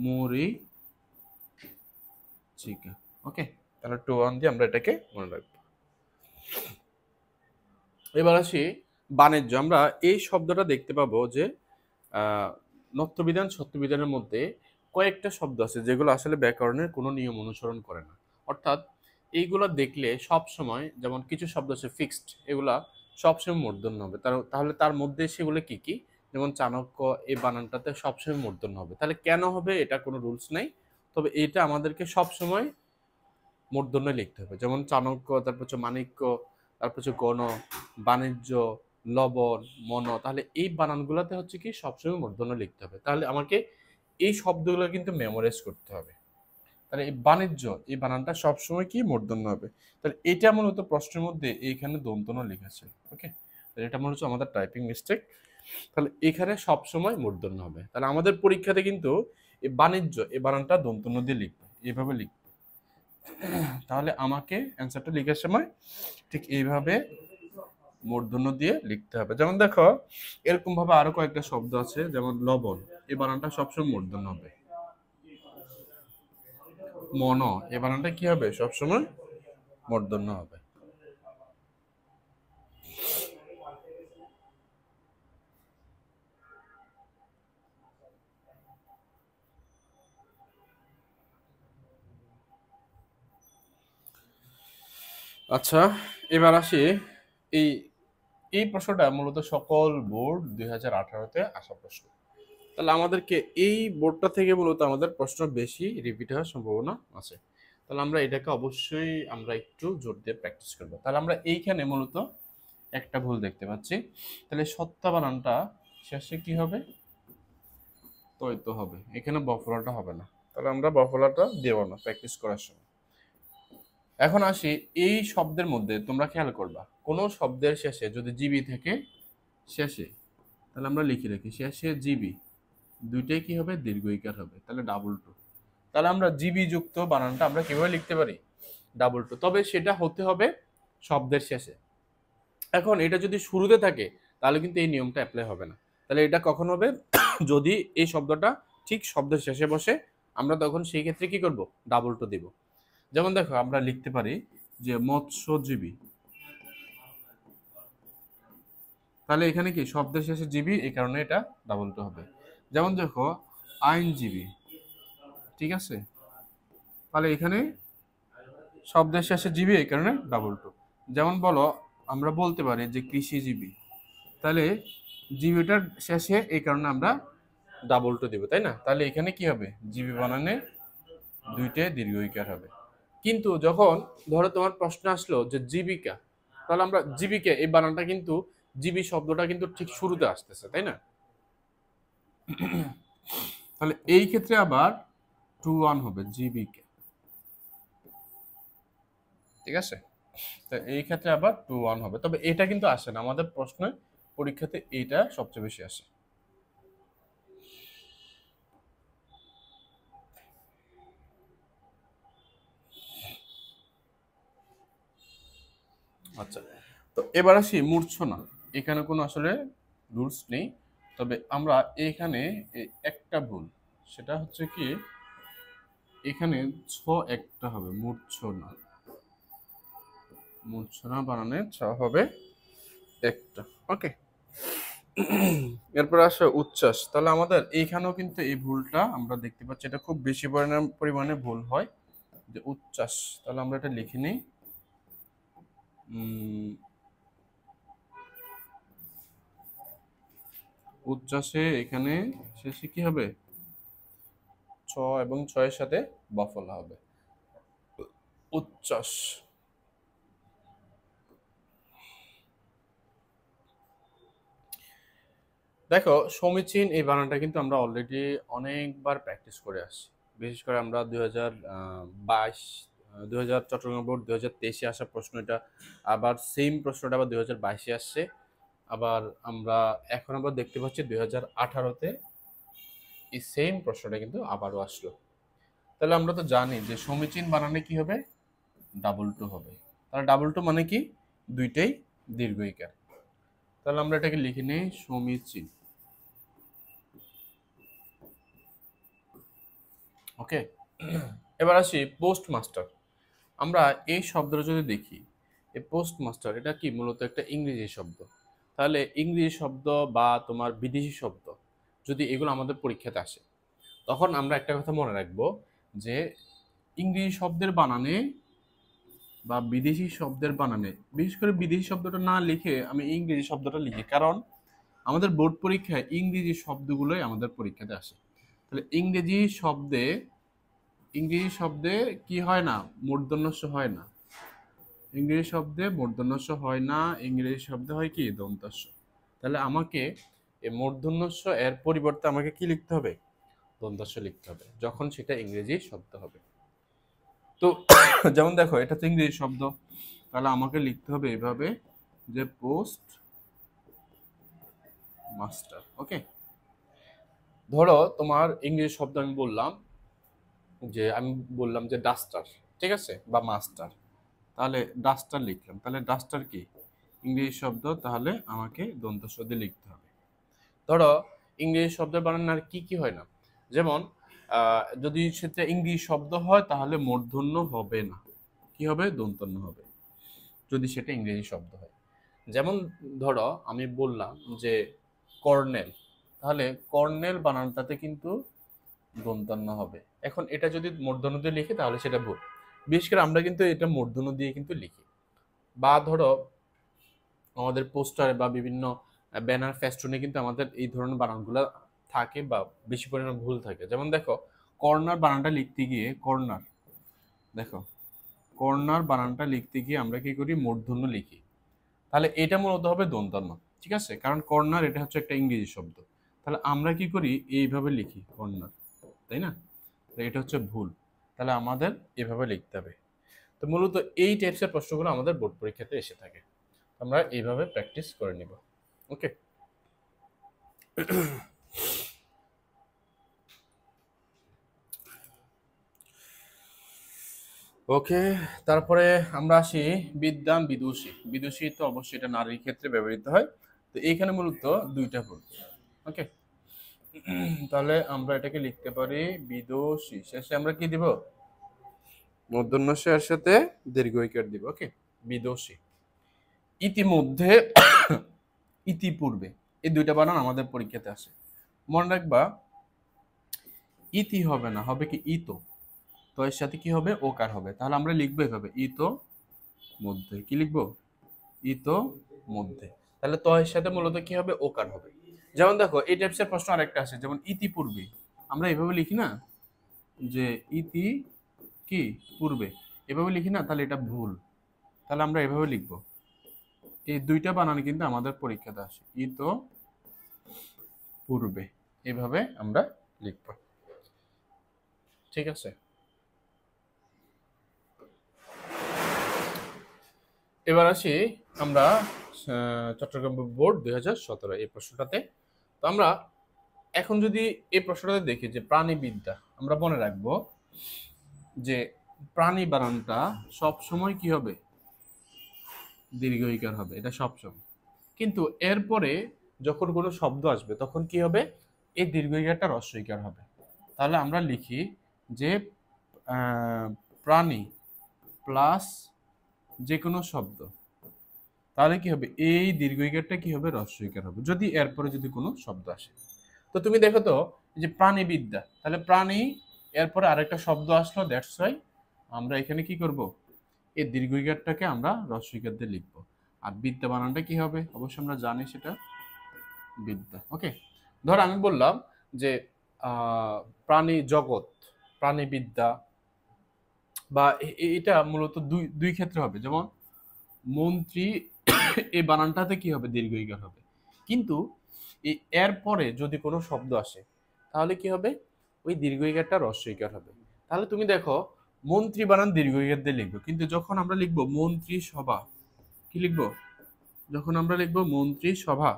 মরিচিকা। ওকে, তাহলে 2-1 দিয়ে আমরা এটাকে মনে রাখবো। এবার আসি বাণিজ্য। আমরা এই শব্দটা দেখতে পাবো যে নত্যবিধান সত্যবিধানের মধ্যে কয়েকটা শব্দ আছে যেগুলো আসলে ব্যাকরণের কোনো নিয়ম অনুসরণ করে না। অর্থাৎ এইগুলো দেখলে সব সময়, যেমন কিছু শব্দ আছে ফিক্সড, এগুলা সবসময় মূর্ধন্য হবে। তাহলে তার মধ্যে সেগুলো কি কি? যেমন চাণক্য, এই বানানটাতে সবসময় মূর্ধন্য হবে। তাহলে কেন হবে? এটা কোনো রুলস নাই, তবে এটা আমাদেরকে সবসময় মূর্ধন্য লিখতে হবে। যেমন চাণক্য, তারপর হচ্ছে মাণিক্য, তারপর হচ্ছে গণ, বাণিজ্য, লবণ, মন। তাহলে এই বানানগুলোতে হচ্ছে কি সবসময় মূর্ধন্য লিখতে হবে। তাহলে আমাকে এই শব্দগুলো কিন্তু মেমোরাইজ করতে হবে। তাহলে এই বাণিজ্য এই বানানটা সবসময় কি মূর্ধন্য হবে। তাহলে এটা মূলত প্রশ্নের মধ্যে এইখানে দন্তন্য লিখেছে। ওকে, তাহলে এটা মনে হচ্ছে আমাদের টাইপিং মিস্টেক। তাহলে এখানে সবসময় মূর্ধন্য হবে। তাহলে আমাদের পরীক্ষাতে কিন্তু এই বাণিজ্য এই বানানটা দন্তন্য দিয়ে লিখবে, এইভাবে লিখবে। তাহলে আমাকে অ্যান্সারটা লেখার সময় ঠিক এইভাবে মূর্ধন্য দিয়ে লিখতে হবে। যেমন দেখো, এরকম ভাবে আরো কয়েকটা শব্দ আছে, যেমন লবণ এই বানানটা সবসময় মূর্ধন্য হবে। মন এই বানানটা কি হবে? সবসময় মূর্ধন্য হবে। আচ্ছা, এবার আসি এই এই প্রশ্নটা মূলত সকল বোর্ড 2018-তে আসা প্রশ্ন। তাহলে আমাদেরকে এই বোর্ডটা থেকে মূলত আমাদের প্রশ্ন বেশি রিপিট হওয়ার সম্ভাবনা আছে। তাহলে আমরা এটাকে অবশ্যই আমরা একটু জোর দিয়ে প্র্যাকটিস করবো। তাহলে আমরা এইখানে মূলত একটা ভুল দেখতে পাচ্ছি। তাহলে সত্তা বানানটা শেষে কি হবে? তয়তো হবে, এখানে বফলাটা হবে না। তাহলে আমরা বফলাটা দেব না প্র্যাকটিস করার সময়। এখন আসি এই শব্দের মধ্যে, তোমরা খেয়াল করবা কোনো শব্দের শেষে যদি জিবি থেকে শেষে, তাহলে আমরা লিখে রাখি শেষে জিবি, দুইটাই কি হবে? দীর্ঘ ইকার হবে, তাহলে ডাবল টু। তাহলে আমরা জিবি যুক্ত বানানটা আমরা কিভাবে লিখতে পারি? Double two. তবে সেটা হতে হবে শব্দের শেষে। এখন এটা যদি শুরুতে থাকে তাহলে কিন্তু এই নিয়মটা অ্যাপ্লাই হবে না। তাহলে এটা কখন হবে? যদি এই শব্দটা ঠিক শব্দের শেষে বসে, আমরা তখন সেই ক্ষেত্রে কি করব? ডাবল টু দিব। যেমন দেখো, আমরা লিখতে পারি যে মৎস্যজীবী, তাহলে এখানে কি শব্দের শেষে জীবী, এই কারণে এটা ডাবল টু হবে। যেমন দেখো আইনজীবী, ঠিক আছে, তাহলে এখানে শব্দের শেষে জীবী, এই কারণে ডাবল টু। যেমন বলো আমরা বলতে পারি যে কৃষিজীবী, তাহলে জীবীটার শেষে এই কারণে আমরা ডাবল টু দিব, তাই না? তাহলে এখানে কি হবে, জীবী বানানে দুইটা দীর্ঘ ইকার হবে। কিন্তু যখন ধরো তোমার প্রশ্ন আসলো যে জীবিকা, তাহলে আমরা জীবিকা এই বানানটা কিন্তু জীবী শব্দটা কিন্তু ঠিক শুরুতে আসতেছে, তাই না? তাহলে এই ক্ষেত্রে আবার 2-1 হবে জীবিকা, ঠিক আছে? তো এই ক্ষেত্রে আবার 2-1 হবে, তবে এটা কিন্তু আসে না আমাদের প্রশ্নে, পরীক্ষাতে এইটা সবচেয়ে বেশি আসে। আচ্ছা, তো এবার আসি মূর্ছনা। এখানে কোনো আসলে রুলস নেই, তবে আমরা এখানে একটা ভুল, সেটা হচ্ছে কি এখানে ছ একটা হবে, মূর্ছনা, মূর্ছনা বানানে ছ হবে একটা। ওকে, এরপর আসে উচ্ছ্বাস। তাহলে আমাদের এইখানেও কিন্তু এই ভুলটা আমরা দেখতে পাচ্ছি, এটা খুব বেশি পরিমাণে ভুল হয়, যে উচ্ছ্বাস। তাহলে আমরা এটা লিখে নিই, উচ্ছ্বাসে এখানে শেষে কি হবে, ছ এবং ছয়ের সাথে বফলা হবে, উচ্ছ্বাস। দেখো সমীচীন এই বানানটা কিন্তু আমরা অলরেডি অনেকবার প্র্যাকটিস করে আসছি। বিশেষ করে আমরা 2022 চট্টগ্রাম বোর্ড 2023-এ আসা প্রশ্ন এটা, আবার সেম প্রশ্নটা আবার 2022-এ আসছে, আবার আমরা এখন আবার দেখতে পাচ্ছি 2018-তে এই সেম প্রশ্নটা কিন্তু আবারও আসলো। তাহলে আমরা তো জানি যে সমীচীন বানানে কি হবে, ডাবল টু হবে। তাহলে ডাবল টু মানে কি, দুইটাই দীর্ঘ ইকার। তাহলে আমরা এটাকে লিখে নিই সমীচীন। ওকে, এবার আসি পোস্ট মাস্টার। আমরা এই শব্দটা যদি দেখি, এই পোস্ট মাস্টার এটা কি মূলত একটা ইংরেজি শব্দ। তাহলে ইংরেজি শব্দ বা তোমার বিদেশি শব্দ যদি এগুলো আমাদের পরীক্ষাতে আসে, তখন আমরা একটা কথা মনে রাখবো যে ইংরেজি শব্দের বানানে বা বিদেশি শব্দের বানানে, বিশেষ করে বিদেশি শব্দটা না লিখে আমি ইংরেজি শব্দটা লিখি, কারণ আমাদের বোর্ড পরীক্ষায় ইংরেজি শব্দগুলোই আমাদের পরীক্ষাতে আসে। তাহলে ইংরেজি শব্দে কি হয় না, মূর্ধন্যস্য হয় না, ইংরেজি শব্দে মূর্ধন্যস্য হয় না, ইংরেজি শব্দে হয় কি দন্তস্য। তাহলে আমাকে এই মূর্ধন্যস্য এর পরিবর্তে আমাকে কি লিখতে হবে, দন্তস্য লিখতে হবে, যখন সেটা ইংরেজি শব্দ হবে। তো যেমন দেখো এটা তো ইংরেজি শব্দ, তাহলে আমাকে লিখতে হবে এভাবে যে পোস্ট মাস্টার। ওকে, ধরো তোমার ইংরেজি শব্দ আমি বললাম যে ডাস্টার, ঠিক আছে, বা মাস্টার। তাহলে ডাস্টার লিখলাম, তাহলে ডাস্টার কি ইংরেজি শব্দ, তাহলে আমাকে দন্তস্ব দিয়ে লিখতে হবে। ধরো ইংরেজি শব্দের বানান আর কি কি হয় না, যেমন যদি সেটা ইংরেজি শব্দ হয় তাহলে মূর্ধন্য হবে না, কি হবে, দন্তন্য হবে, যদি সেটা ইংরেজি শব্দ হয়। যেমন ধরো আমি বললাম যে কর্নেল, তাহলে কর্নেল বানানটাতে কিন্তু দন্তান্ন হবে। এখন এটা যদি মূর্ধন্য দিয়ে লিখি তাহলে সেটা ভুল, বিশেষ করে আমরা কিন্তু এটা মূর্ধন্য দিয়ে কিন্তু লিখি। বা ধরো আমাদের পোস্টারে বা বিভিন্ন ব্যানার ফেস্টুনে কিন্তু আমাদের এই ধরনের বানানগুলো থাকে বা বেশি পরিমাণে ভুল থাকে। যেমন দেখো কর্নার বানানটা লিখতে গিয়ে দেখো কর্নার বানানটা লিখতে গিয়ে আমরা কি করি, মূর্ধন্য লিখি, তাহলে এটা মূলত হবে দন্তান্ন, ঠিক আছে, কারণ কর্নার এটা হচ্ছে একটা ইংরেজি শব্দ। তাহলে আমরা কি করি, এইভাবে লিখি কর্নার, তাই না? এটা হচ্ছে ভুল, তাহলে আমাদের এভাবে লিখতে হবে। তো মূলত এই টাইপসের প্রশ্নগুলো আমাদের বোর্ড পরীক্ষাতে এসে থাকে, আমরা এইভাবে প্র্যাকটিস করে নিব। ওকে, ওকে, তারপরে আমরা আসি বিদ্বান বিদুষী। বিদুষী তো অবশ্যই এটা নারীর ক্ষেত্রে ব্যবহৃত হয়, তো এইখানে মূলত দুইটা ভুল। ওকে, তাহলে আমরা এটাকে লিখতে পারি বিদুষী, শেষে আমরা কি দিব, মূর্ধন্য ষ এর সাথে দীর্ঘ ইকার দিব। ওকে, বিদুষী। ইতিমধ্যে, ইতিপূর্বে, এই দুইটা বানান আমাদের পরীক্ষাতে আসে। মনে রাখবা ইতি হবে না, হবে কি ইতো, তো এর সাথে কি হবে, ওকার হবে। তাহলে আমরা লিখবো এভাবে, ইতো মধ্যে কি লিখবো, ইতো মধ্যে। তাহলে ত এর সাথে মূলত কি হবে, ওকার হবে। যেমন দেখো এই টাইপসের প্রশ্ন আরেকটা আছে, যেমন ইতিপূর্বে আমরা এভাবে লিখি না, যে ইতি কি পূর্বে, এভাবে লিখি না, তাহলে এটা ভুল। তাহলে আমরা এভাবে লিখবো, এই দুইটা বানান কিন্তু আমাদের পরীক্ষাতে আসে, ইতো পূর্বে, এভাবে আমরা লিখব। ঠিক আছে, এবার আসি আমরা চট্টগ্রাম বোর্ড 2017 এই প্রশ্নটাতে। তো আমরা এখন যদি এই প্রশ্নটাতে দেখি যে প্রাণীবিদ্যা, আমরা মনে রাখবো যে প্রাণী বানানটা সব সময় কি হবে, দীর্ঘইকার হবে, এটা সব সময়। কিন্তু এরপরে যখন কোনো শব্দ আসবে তখন কি হবে, এই দীর্ঘইকারটা হ্রস্বইকার হবে। তাহলে আমরা লিখি যে প্রাণী প্লাস যে কোনো শব্দ, তাহলে কি হবে, এই দীর্ঘইকারটা কি হবে, হ্রস্বইকার হবে যদি এরপরে যদি কোনো শব্দ আসে। তো তুমি দেখো তো, যে প্রাণীবিদ্যা, তাহলে প্রাণী, এরপরে আরেকটা শব্দ আসলো, দ্যাটস ওয়াই আমরা এখানে কি করব, এই দীর্ঘইকারটাকে আমরা হ্রস্বইকার দিয়ে লিখবো। আর বিদ্যা বানানটা কি হবে, অবশ্যই আমরা জানি সেটা বিদ্যা। ওকে, ধর আমি বললাম যে প্রাণী জগৎ, প্রাণীবিদ্যা, বা এটা মূলত দুই দুই ক্ষেত্রে হবে। যেমন মন্ত্রী এই বানানটাতে কি হবে, দীর্ঘইকার হবে। কিন্তু এই এর পরে যদি কোনো শব্দ আসে তাহলে কি হবে, ওই দীর্ঘইকারটা হ্রস্বইকার হবে। তাহলে তুমি দেখো, মন্ত্রী বানান দীর্ঘইকার দিয়ে লিখবো, কিন্তু যখন আমরা লিখবো মন্ত্রী সভা, কি লিখবো, যখন আমরা লিখবো মন্ত্রী সভা,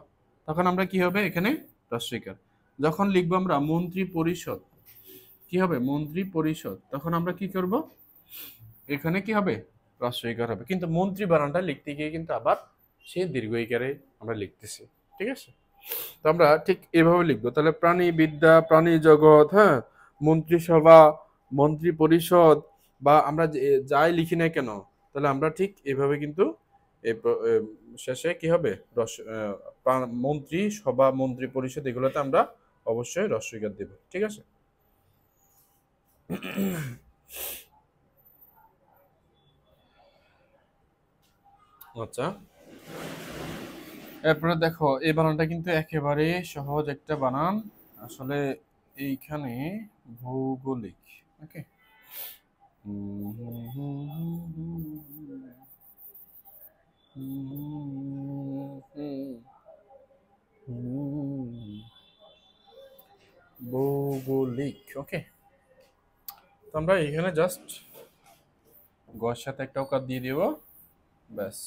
তখন আমরা কি হবে, এখানে হ্রস্বইকার। যখন লিখবো আমরা মন্ত্রী পরিষদ, কি হবে, মন্ত্রী পরিষদ, তখন আমরা কি করব, এখানে কি হবে, হ্রস্বইকার হবে। কিন্তু মন্ত্রী বানানটা লিখতে গিয়ে কিন্তু আবার সেই দীর্ঘইকারে আমরা লিখতেছি। ঠিক আছে, তো আমরা ঠিক এভাবে লিখবো। তাহলে প্রাণী বিদ্যা, প্রাণী জগৎ, হ্যাঁ, মন্ত্রিসভা, মন্ত্রী পরিষদ, বা আমরা যাই লিখি না কেন, তাহলে আমরা ঠিক এভাবে কিন্তু শেষে কি হবে, মন্ত্রী সভা, মন্ত্রী পরিষদ, এগুলোতে আমরা অবশ্যই হ্রস্বইকার দেব। ঠিক আছে, আচ্ছা, এরপরে দেখো এই বানানটা কিন্তু একেবারে সহজ একটা বানান আসলে, এইখানে ভৌগোলিক। ওকে, ভৌগোলিক। ওকে, তো আমরা এখানে জাস্ট গয়ের সাথে একটা ওকার দিয়ে দিব, ব্যাস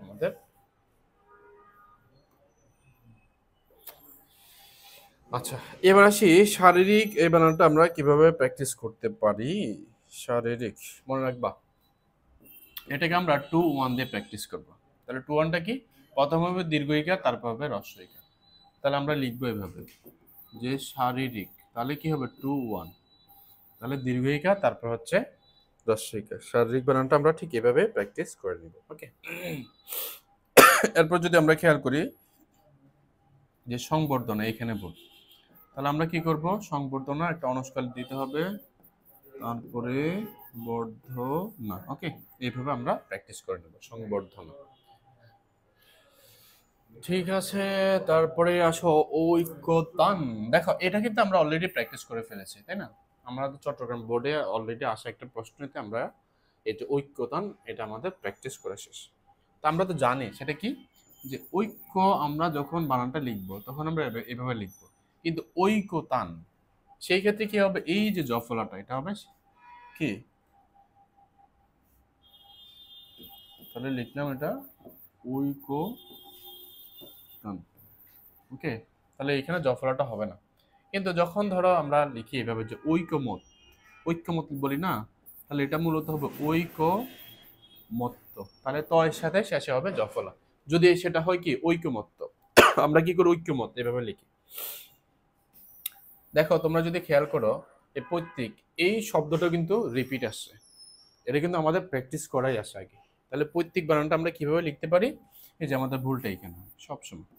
আমাদের। আচ্ছা, এবার আসি শারীরিক এই বানানটা আমরা কিভাবে প্র্যাকটিস করতে পারি। শারীরিক মনে রাখবা, এটাকে আমরা 2-1 দিয়ে প্র্যাকটিস করব। তাহলে 2-1টা কি, প্রথম হবে দীর্ঘইকার, তারপর হবে হ্রস্বইকার। তাহলে আমরা লিখবো এভাবে যে শারীরিক, তাহলে কি হবে 2-1, তাহলে দীর্ঘইকার, তারপর হচ্ছে হ্রস্বইকার। শারীরিক বানানটা আমরা ঠিক এভাবে প্র্যাকটিস করে নিব। ওকে, এরপর যদি আমরা খেয়াল করি যে সংবর্ধনা, এখানে বল, তাহলে আমরা কি করব, সংবর্ধনা একটা অনুষ্কার দিতে হবে, তারপরে বর্ধনা। ওকে, এইভাবে আমরা প্র্যাকটিস করে নেব, সংবর্ধনা। ঠিক আছে, তারপরে আসো ঐক্যতান। দেখো এটা কিন্তু আমরা অলরেডি প্র্যাকটিস করে ফেলেছি, তাই না? আমরা চট্টগ্রাম বোর্ডে অলরেডি আসা একটা প্রশ্নতে আমরা এই যে ঐক্যতান, এটা আমাদের প্র্যাকটিস করে শেষ। তো আমরা তো জানি সেটা কি, যে ঐক্য আমরা যখন বানানটা লিখবো তখন আমরা এভাবে লিখবো, কিন্তু ঐক্যতান সেই ক্ষেত্রে কি হবে, এই যে জফলাটা এটা হবে কি, তাহলে লিখলাম এটা ঐক্যতান। ওকে, তাহলে এখানে জফলাটা হবে না। কিন্তু যখন ধরো আমরা লিখি এভাবে যে ঐকমত, ঐক্যমত বলি না, তাহলে এটা মূলত হবে ঐকমত্য, তাহলে ত এর সাথে শেষে হবে জফলা। যদি সেটা হয় কি ঐকমত্য, আমরা কি করি, ঐক্যমত এভাবে লিখি। দেখো তোমরা যদি খেয়াল করো, এই পৈতৃক এই শব্দটা কিন্তু রিপিট আসছে, এটা কিন্তু আমাদের প্র্যাকটিস করাই আসে আগে। তাহলে পৈতৃক বানানটা আমরা কিভাবে লিখতে পারি, এই যে আমাদের ভুলটা এখানে সবসময়,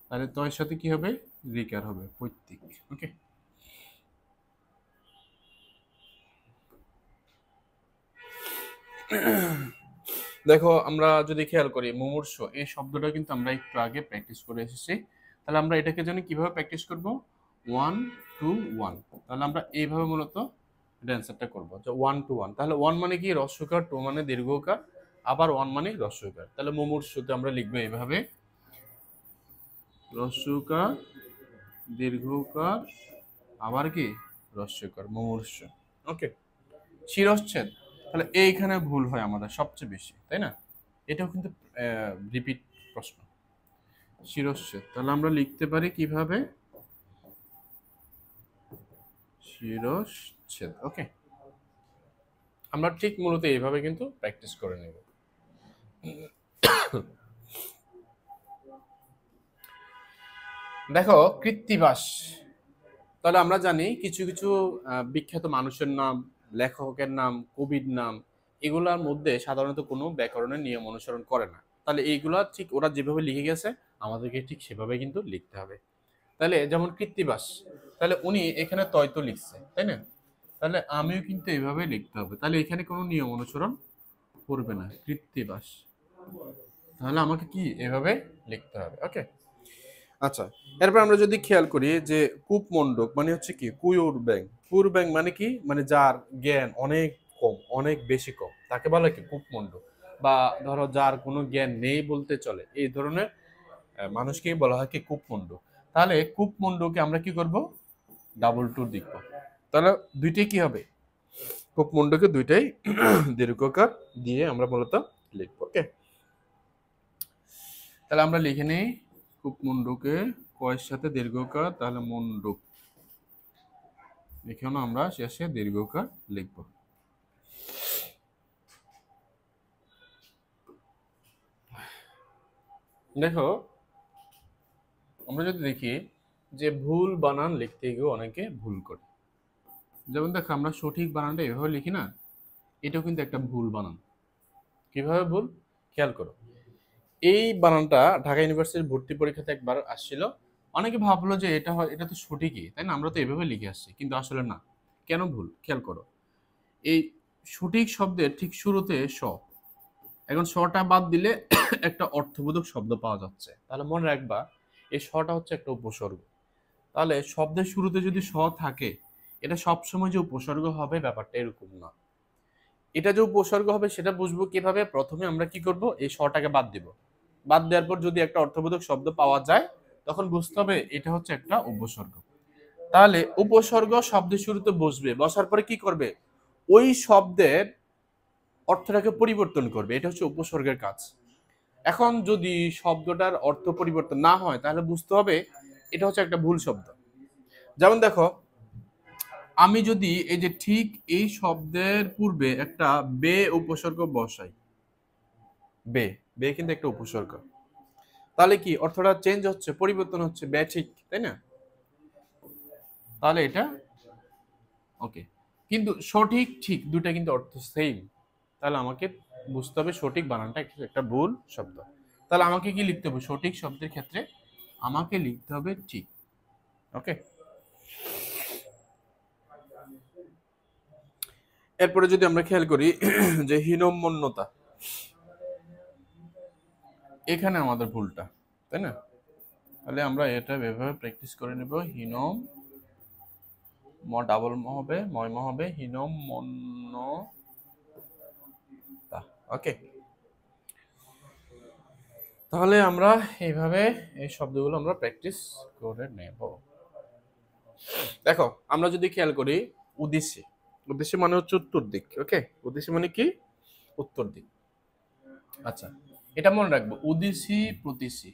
তাহলে ত এর সাথে কি হবে, রিকার হবে, পৈতৃক। ওকে, দেখো আমরা যদি খেয়াল করি মুমূর্ষ এই শব্দটা কিন্তু আমরা একটু আগে প্র্যাকটিস করে এসেছি। তাহলে আমরা এটাকে জানি কিভাবে প্র্যাকটিস করব, 1 to 1। তাহলে আমরা এইভাবে মূলত এটা অ্যান্সারটা করবো যে 1 to 1। তাহলে 1 মানে কি হ্রস্বকার, 2 মানে দীর্ঘকার, আবার 1 মানে হ্রস্বকার। তাহলে মুমূর্ষুতে আমরা লিখবো এইভাবে, হ্রস্বকার দীর্ঘকার আবার কি হ্রস্বকার, মুমূর্ষ। ওকে, শিরশ্ছেদ, তাহলে এইখানে ভুল হয় আমাদের সবচেয়ে বেশি, তাই না? এটাও কিন্তু রিপিট প্রশ্ন। শিরশ্ছেদ, তাহলে আমরা লিখতে পারি কিভাবে, শিরশ্ছেদ। ওকে, আমরা ঠিক মূলত এইভাবে কিন্তু প্র্যাকটিস করে নেব। দেখো কৃত্তিবাস, তাহলে আমরা জানি কিছু কিছু বিখ্যাত মানুষের নাম, লেখকের নাম, কবির নাম, এগুলোর মধ্যে সাধারণত কোনো ব্যাকরণের নিয়ম অনুসরণ করে না। তাহলে এইগুলা ঠিক ওরা যেভাবে লিখে গেছে আমাদেরকে ঠিক সেভাবে কিন্তু লিখতে হবে। তাহলে যেমন কৃত্তিবাস, তাহলে উনি এখানে তয়তো লিখছে, তাই না? তাহলে আমিও কিন্তু এইভাবে লিখতে হবে। তাহলে এখানে কোনো নিয়ম অনুসরণ করবে না, কৃত্তিবাস। তাহলে আমাকে কি এভাবে লিখতে হবে। ওকে, আচ্ছা। এরপর আমরা যদি খেয়াল করি যে কূপমণ্ডক মানে হচ্ছে কি কুয়োর ব্যাং। কুয়োর ব্যাং মানে কি, মানে যার জ্ঞান অনেক কম, অনেক বেশি কম, তাকে বলে কি কূপমণ্ডক। বা ধরো যার কোনো জ্ঞান নেই বলতে চলে, এই ধরনের মানুষকেই বলা হয় কি কূপমণ্ডক। তাহলে কূপমণ্ডকে আমরা কি করব, ডাবল টু লিখবো। তাহলে দুইটাই কি হবে, কূপমণ্ডকে দুইটাই দীর্ঘকার দিয়ে আমরা মূলত লিখবো। ওকে, তাহলে আমরা লিখে নেই কূপমণ্ডকে কয়ের সাথে দীর্ঘকার, তাহলে মণ্ডক, এখানে আমরা শেষে দীর্ঘকার লিখব। দেখো আমরা যদি দেখি যে ভুল বানান লিখতে গিয়ে অনেকে ভুল করে। যেমন দেখো আমরা সঠিক বানানটা এভাবে লিখি না, এটাও কিন্তু একটা ভুল বানান। কিভাবে ভুল, খেয়াল করো। এই বানানটা ঢাকা ইউনিভার্সিটির ভর্তি পরীক্ষাতে একবার আসছিল, অনেকে ভাবলো যে এটা হয়, এটা তো সঠিকই, তাই না? আমরা তো এভাবে লিখে আসছি, কিন্তু আসলে না। কেন ভুল, খেয়াল করো। এই সঠিক শব্দের ঠিক শুরুতে স, এখন শটা বাদ দিলে একটা অর্থবোধক শব্দ পাওয়া যাচ্ছে। তাহলে মনে রাখবা এই শটা হচ্ছে একটা উপসর্গ। তাহলে শব্দের শুরুতে যদি স থাকে, এটা সবসময় যে উপসর্গ হবে ব্যাপারটা এরকম না। এটা যে উপসর্গ হবে সেটা বুঝবো কিভাবে, প্রথমে আমরা কি করব, এই শটাকে বাদ দিব। বাদ দেওয়ার পর যদি একটা অর্থবোধক শব্দ পাওয়া যায় তখন বুঝতে হবে এটা হচ্ছে একটা উপসর্গ। তাহলে উপসর্গ শব্দের শুরুতে বসবে, বসার পরে কি করবে, ওই শব্দের অর্থটাকে পরিবর্তন করবে, এটা হচ্ছে উপসর্গের কাজ। এখন যদি শব্দটার অর্থ পরিবর্তন না হয় তাহলে বুঝতে হবে এটা হচ্ছে একটা ভুল শব্দ। যেমন দেখো, আমি যদি এই যে ঠিক এই শব্দের পূর্বে একটা বে উপসর্গ বসাই, বে, বে কিন্তু একটা উপসর্গ, তাহলে কি অর্থটা চেঞ্জ হচ্ছে, পরিবর্তন হচ্ছে, বে ঠিক, তাই না? তাহলে এটা ওকে, কিন্তু সঠিক ঠিক দুটা কিন্তু অর্থ সেম। তাহলে আমাকে বুঝতে হবে সঠিক বানানটা একটা ভুল শব্দ। তাহলে আমাকে কি লিখতে হবে, সঠিক শব্দের ক্ষেত্রে আমাকে লিখতে হবে ঠিক। ওকে, এরপরে যদি আমরা খেয়াল করি যে হীনম্মন্যতা, এখানে আমাদের ভুলটা, তাই না? তাহলে আমরা এটা এভাবে প্র্যাকটিস করে নেব, হীনম ম ডাবল ম হবে, ময় ম হবে, হীনম্মন্যতা। ওকে, তাহলে আমরা এইভাবে এই শব্দগুলো আমরা প্র্যাকটিস করে নেব। দেখো আমরা যদি খেয়াল করি উদ্দেশ্যে, উদ্দেশ্যে মানে হচ্ছে উত্তর দিক। ওকে, উদ্দেশ্যে মানে কি, উত্তর দিক। আচ্ছা, এটা মনে রাখবো, উদ্দেশ্যি প্রতিশি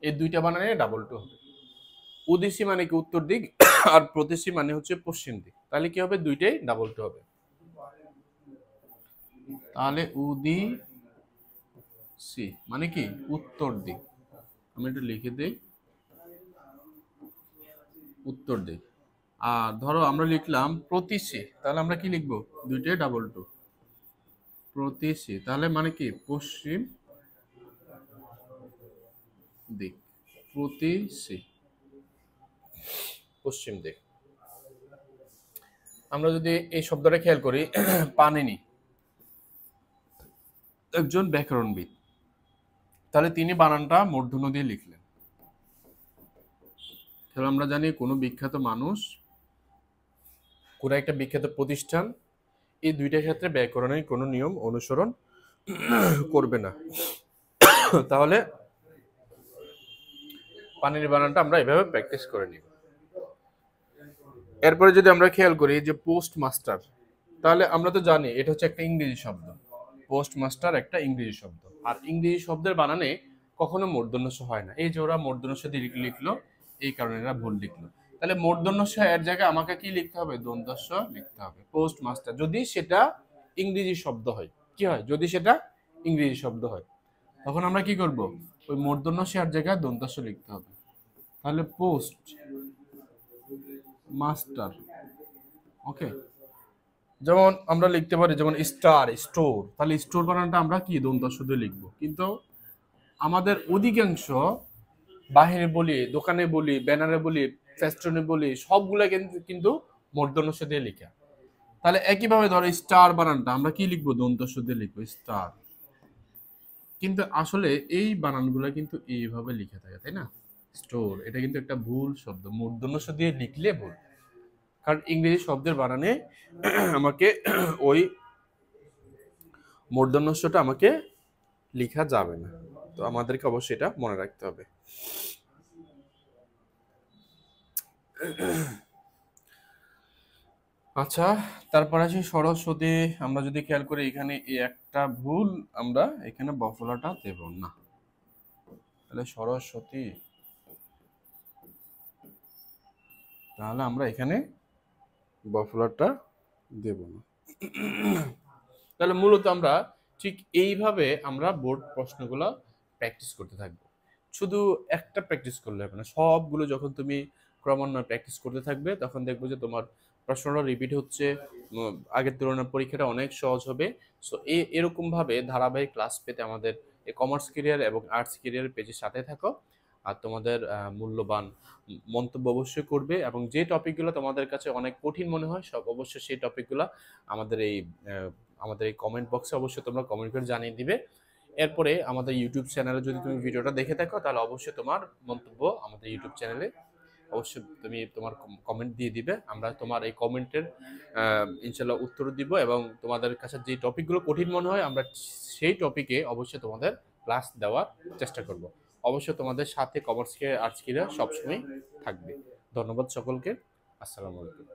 এই দুইটা বানানে ডাবল টু হবে। উদ্দেশ্যি মানে কি উত্তর দিক, আর প্রতিশি মানে হচ্ছে পশ্চিম দিক। তাহলে কি হবে, দুইটাই ডাবল টু হবে। তাহলে উদিসি মানে কি উত্তর দিক, আমি একটু লিখে দিই, উত্তর দিক। আর ধরো আমরা লিখলাম প্রতিশি, তাহলে আমরা কি লিখবো, দুইটাই ডাবল টু, প্রতিশি, তাহলে মানে কি পশ্চিম দিক, প্রতিশি পশ্চিম দিক। আমরা যদি এই শব্দটা খেয়াল করি পানিনি, একজন ব্যাকরণবিদ, তাহলে তিনি বানানটা মূর্ধন্য দিয়ে লিখলেন। তাহলে আমরা জানি কোনো বিখ্যাত মানুষ, কোনো একটা বিখ্যাত প্রতিষ্ঠান, এই দুইটা ক্ষেত্রে ব্যাকরণের কোনো নিয়ম অনুসরণ করবে না। তাহলে পানির বানানটা আমরা এভাবে প্র্যাকটিস করে নিব। এরপরে যদি আমরা খেয়াল করি যে পোস্ট মাস্টার, তাহলে আমরা তো জানি এটা হচ্ছে একটা ইংরেজি শব্দ। পোস্ট মাস্টার একটা ইংরেজি শব্দ, আর ইংরেজি শব্দের বানানে কখনো মূর্ধন্য ষ হয় না। এই যে ওরা মূর্ধন্য ষ দিয়ে লিখলো, এই কারণে এরা ভুল লিখলো। তাহলে মূর্ধন্য ষ এর জায়গায় আমাকে কি লিখতে হবে? দন্তস্ব লিখতে হবে। পোস্ট মাস্টার যদি সেটা ইংরেজি শব্দ হয়, কি হয়? যদি সেটা ইংরেজি শব্দ হয়, তখন আমরা কি করব? ওই মূর্ধন্য ষ এর জায়গায় দন্তস্ব লিখতে হবে। তাহলে পোস্ট মাস্টার, ওকে। যেমন আমরা লিখতে পারি যেমন স্টার, স্টোর, তাহলে স্টোর বানানটা আমরা কি দন্তস্ব দিয়ে লিখবো। কিন্তু আমাদের অধিকাংশ বাহিরে বলি, দোকানে বলি, ব্যানারে বলি, ফেস্টনে বলি, সবগুলা কিন্তু মূর্ধন্য ষ দিয়ে লেখা। তাহলে একইভাবে ধরো স্টার বানানটা আমরা কি লিখবো? দন্তস্ব দিয়ে লিখবো, স্টার। কিন্তু আসলে এই বানানগুলো কিন্তু এইভাবে লিখে থাকে, তাই না? স্টোর, এটা কিন্তু একটা ভুল শব্দ, মূর্ধন্য ষ দিয়ে লিখলে ভুল। কারণ ইংরেজি শব্দের বানানে আমাকে ওই মূর্ধন্য ষটা আমাকে লেখা যাবে না। তো আমাদেরকে অবশ্যই এটা মনে রাখতে হবে। আচ্ছা, তারপর আছে সরস্বতী। আমরা যদি খেয়াল করি এখানে এই একটা ভুল, আমরা এখানে বফলাটা দেব না। তাহলে সরস্বতী, তাহলে আমরা এখানে বফলাটা দেব না। তাহলে মূলত আমরা ঠিক এইভাবে আমরা বোর্ড প্রশ্নগুলো প্র্যাকটিস করতে থাকবো। শুধু একটা প্র্যাকটিস করলে হবে না, সবগুলো যখন তুমি ক্রমান্বয়ে প্র্যাকটিস করতে থাকবে তখন দেখবো যে তোমার প্রশ্নটা রিপিট হচ্ছে, আগের তুলনায় পরীক্ষাটা অনেক সহজ হবে। সো এরকম ভাবে ধারাবাহিক ক্লাস পেতে আমাদের এই কমার্স ক্যারিয়ার এবং আর্টস ক্যারিয়ার পেজের সাথে থাকো। আর তোমাদের মূল্যবান মন্তব্য অবশ্যই করবে, এবং যে টপিকগুলো তোমাদের কাছে অনেক কঠিন মনে হয় সব অবশ্যই সেই টপিকগুলো আমাদের এই কমেন্ট বক্সে অবশ্যই তোমরা কমেন্ট করে জানিয়ে দিবে। এরপরে আমাদের ইউটিউব চ্যানেলে যদি তুমি ভিডিওটা দেখে থাকো তাহলে অবশ্যই তোমার মন্তব্য আমাদের ইউটিউব চ্যানেলে অবশ্যই তুমি তোমার কমেন্ট দিয়ে দিবে। আমরা তোমার এই কমেন্টের ইনশাল্লাহ উত্তর দিব, এবং তোমাদের কাছে যে টপিকগুলো কঠিন মনে হয় আমরা সেই টপিকে অবশ্যই তোমাদের ক্লাস দেওয়ার চেষ্টা করব। অবশ্যই তোমাদের সাথে কমার্স কে আর্টস কে সবসময় থাকবে। ধন্যবাদ সকলকে। আসসালামু আলাইকুম।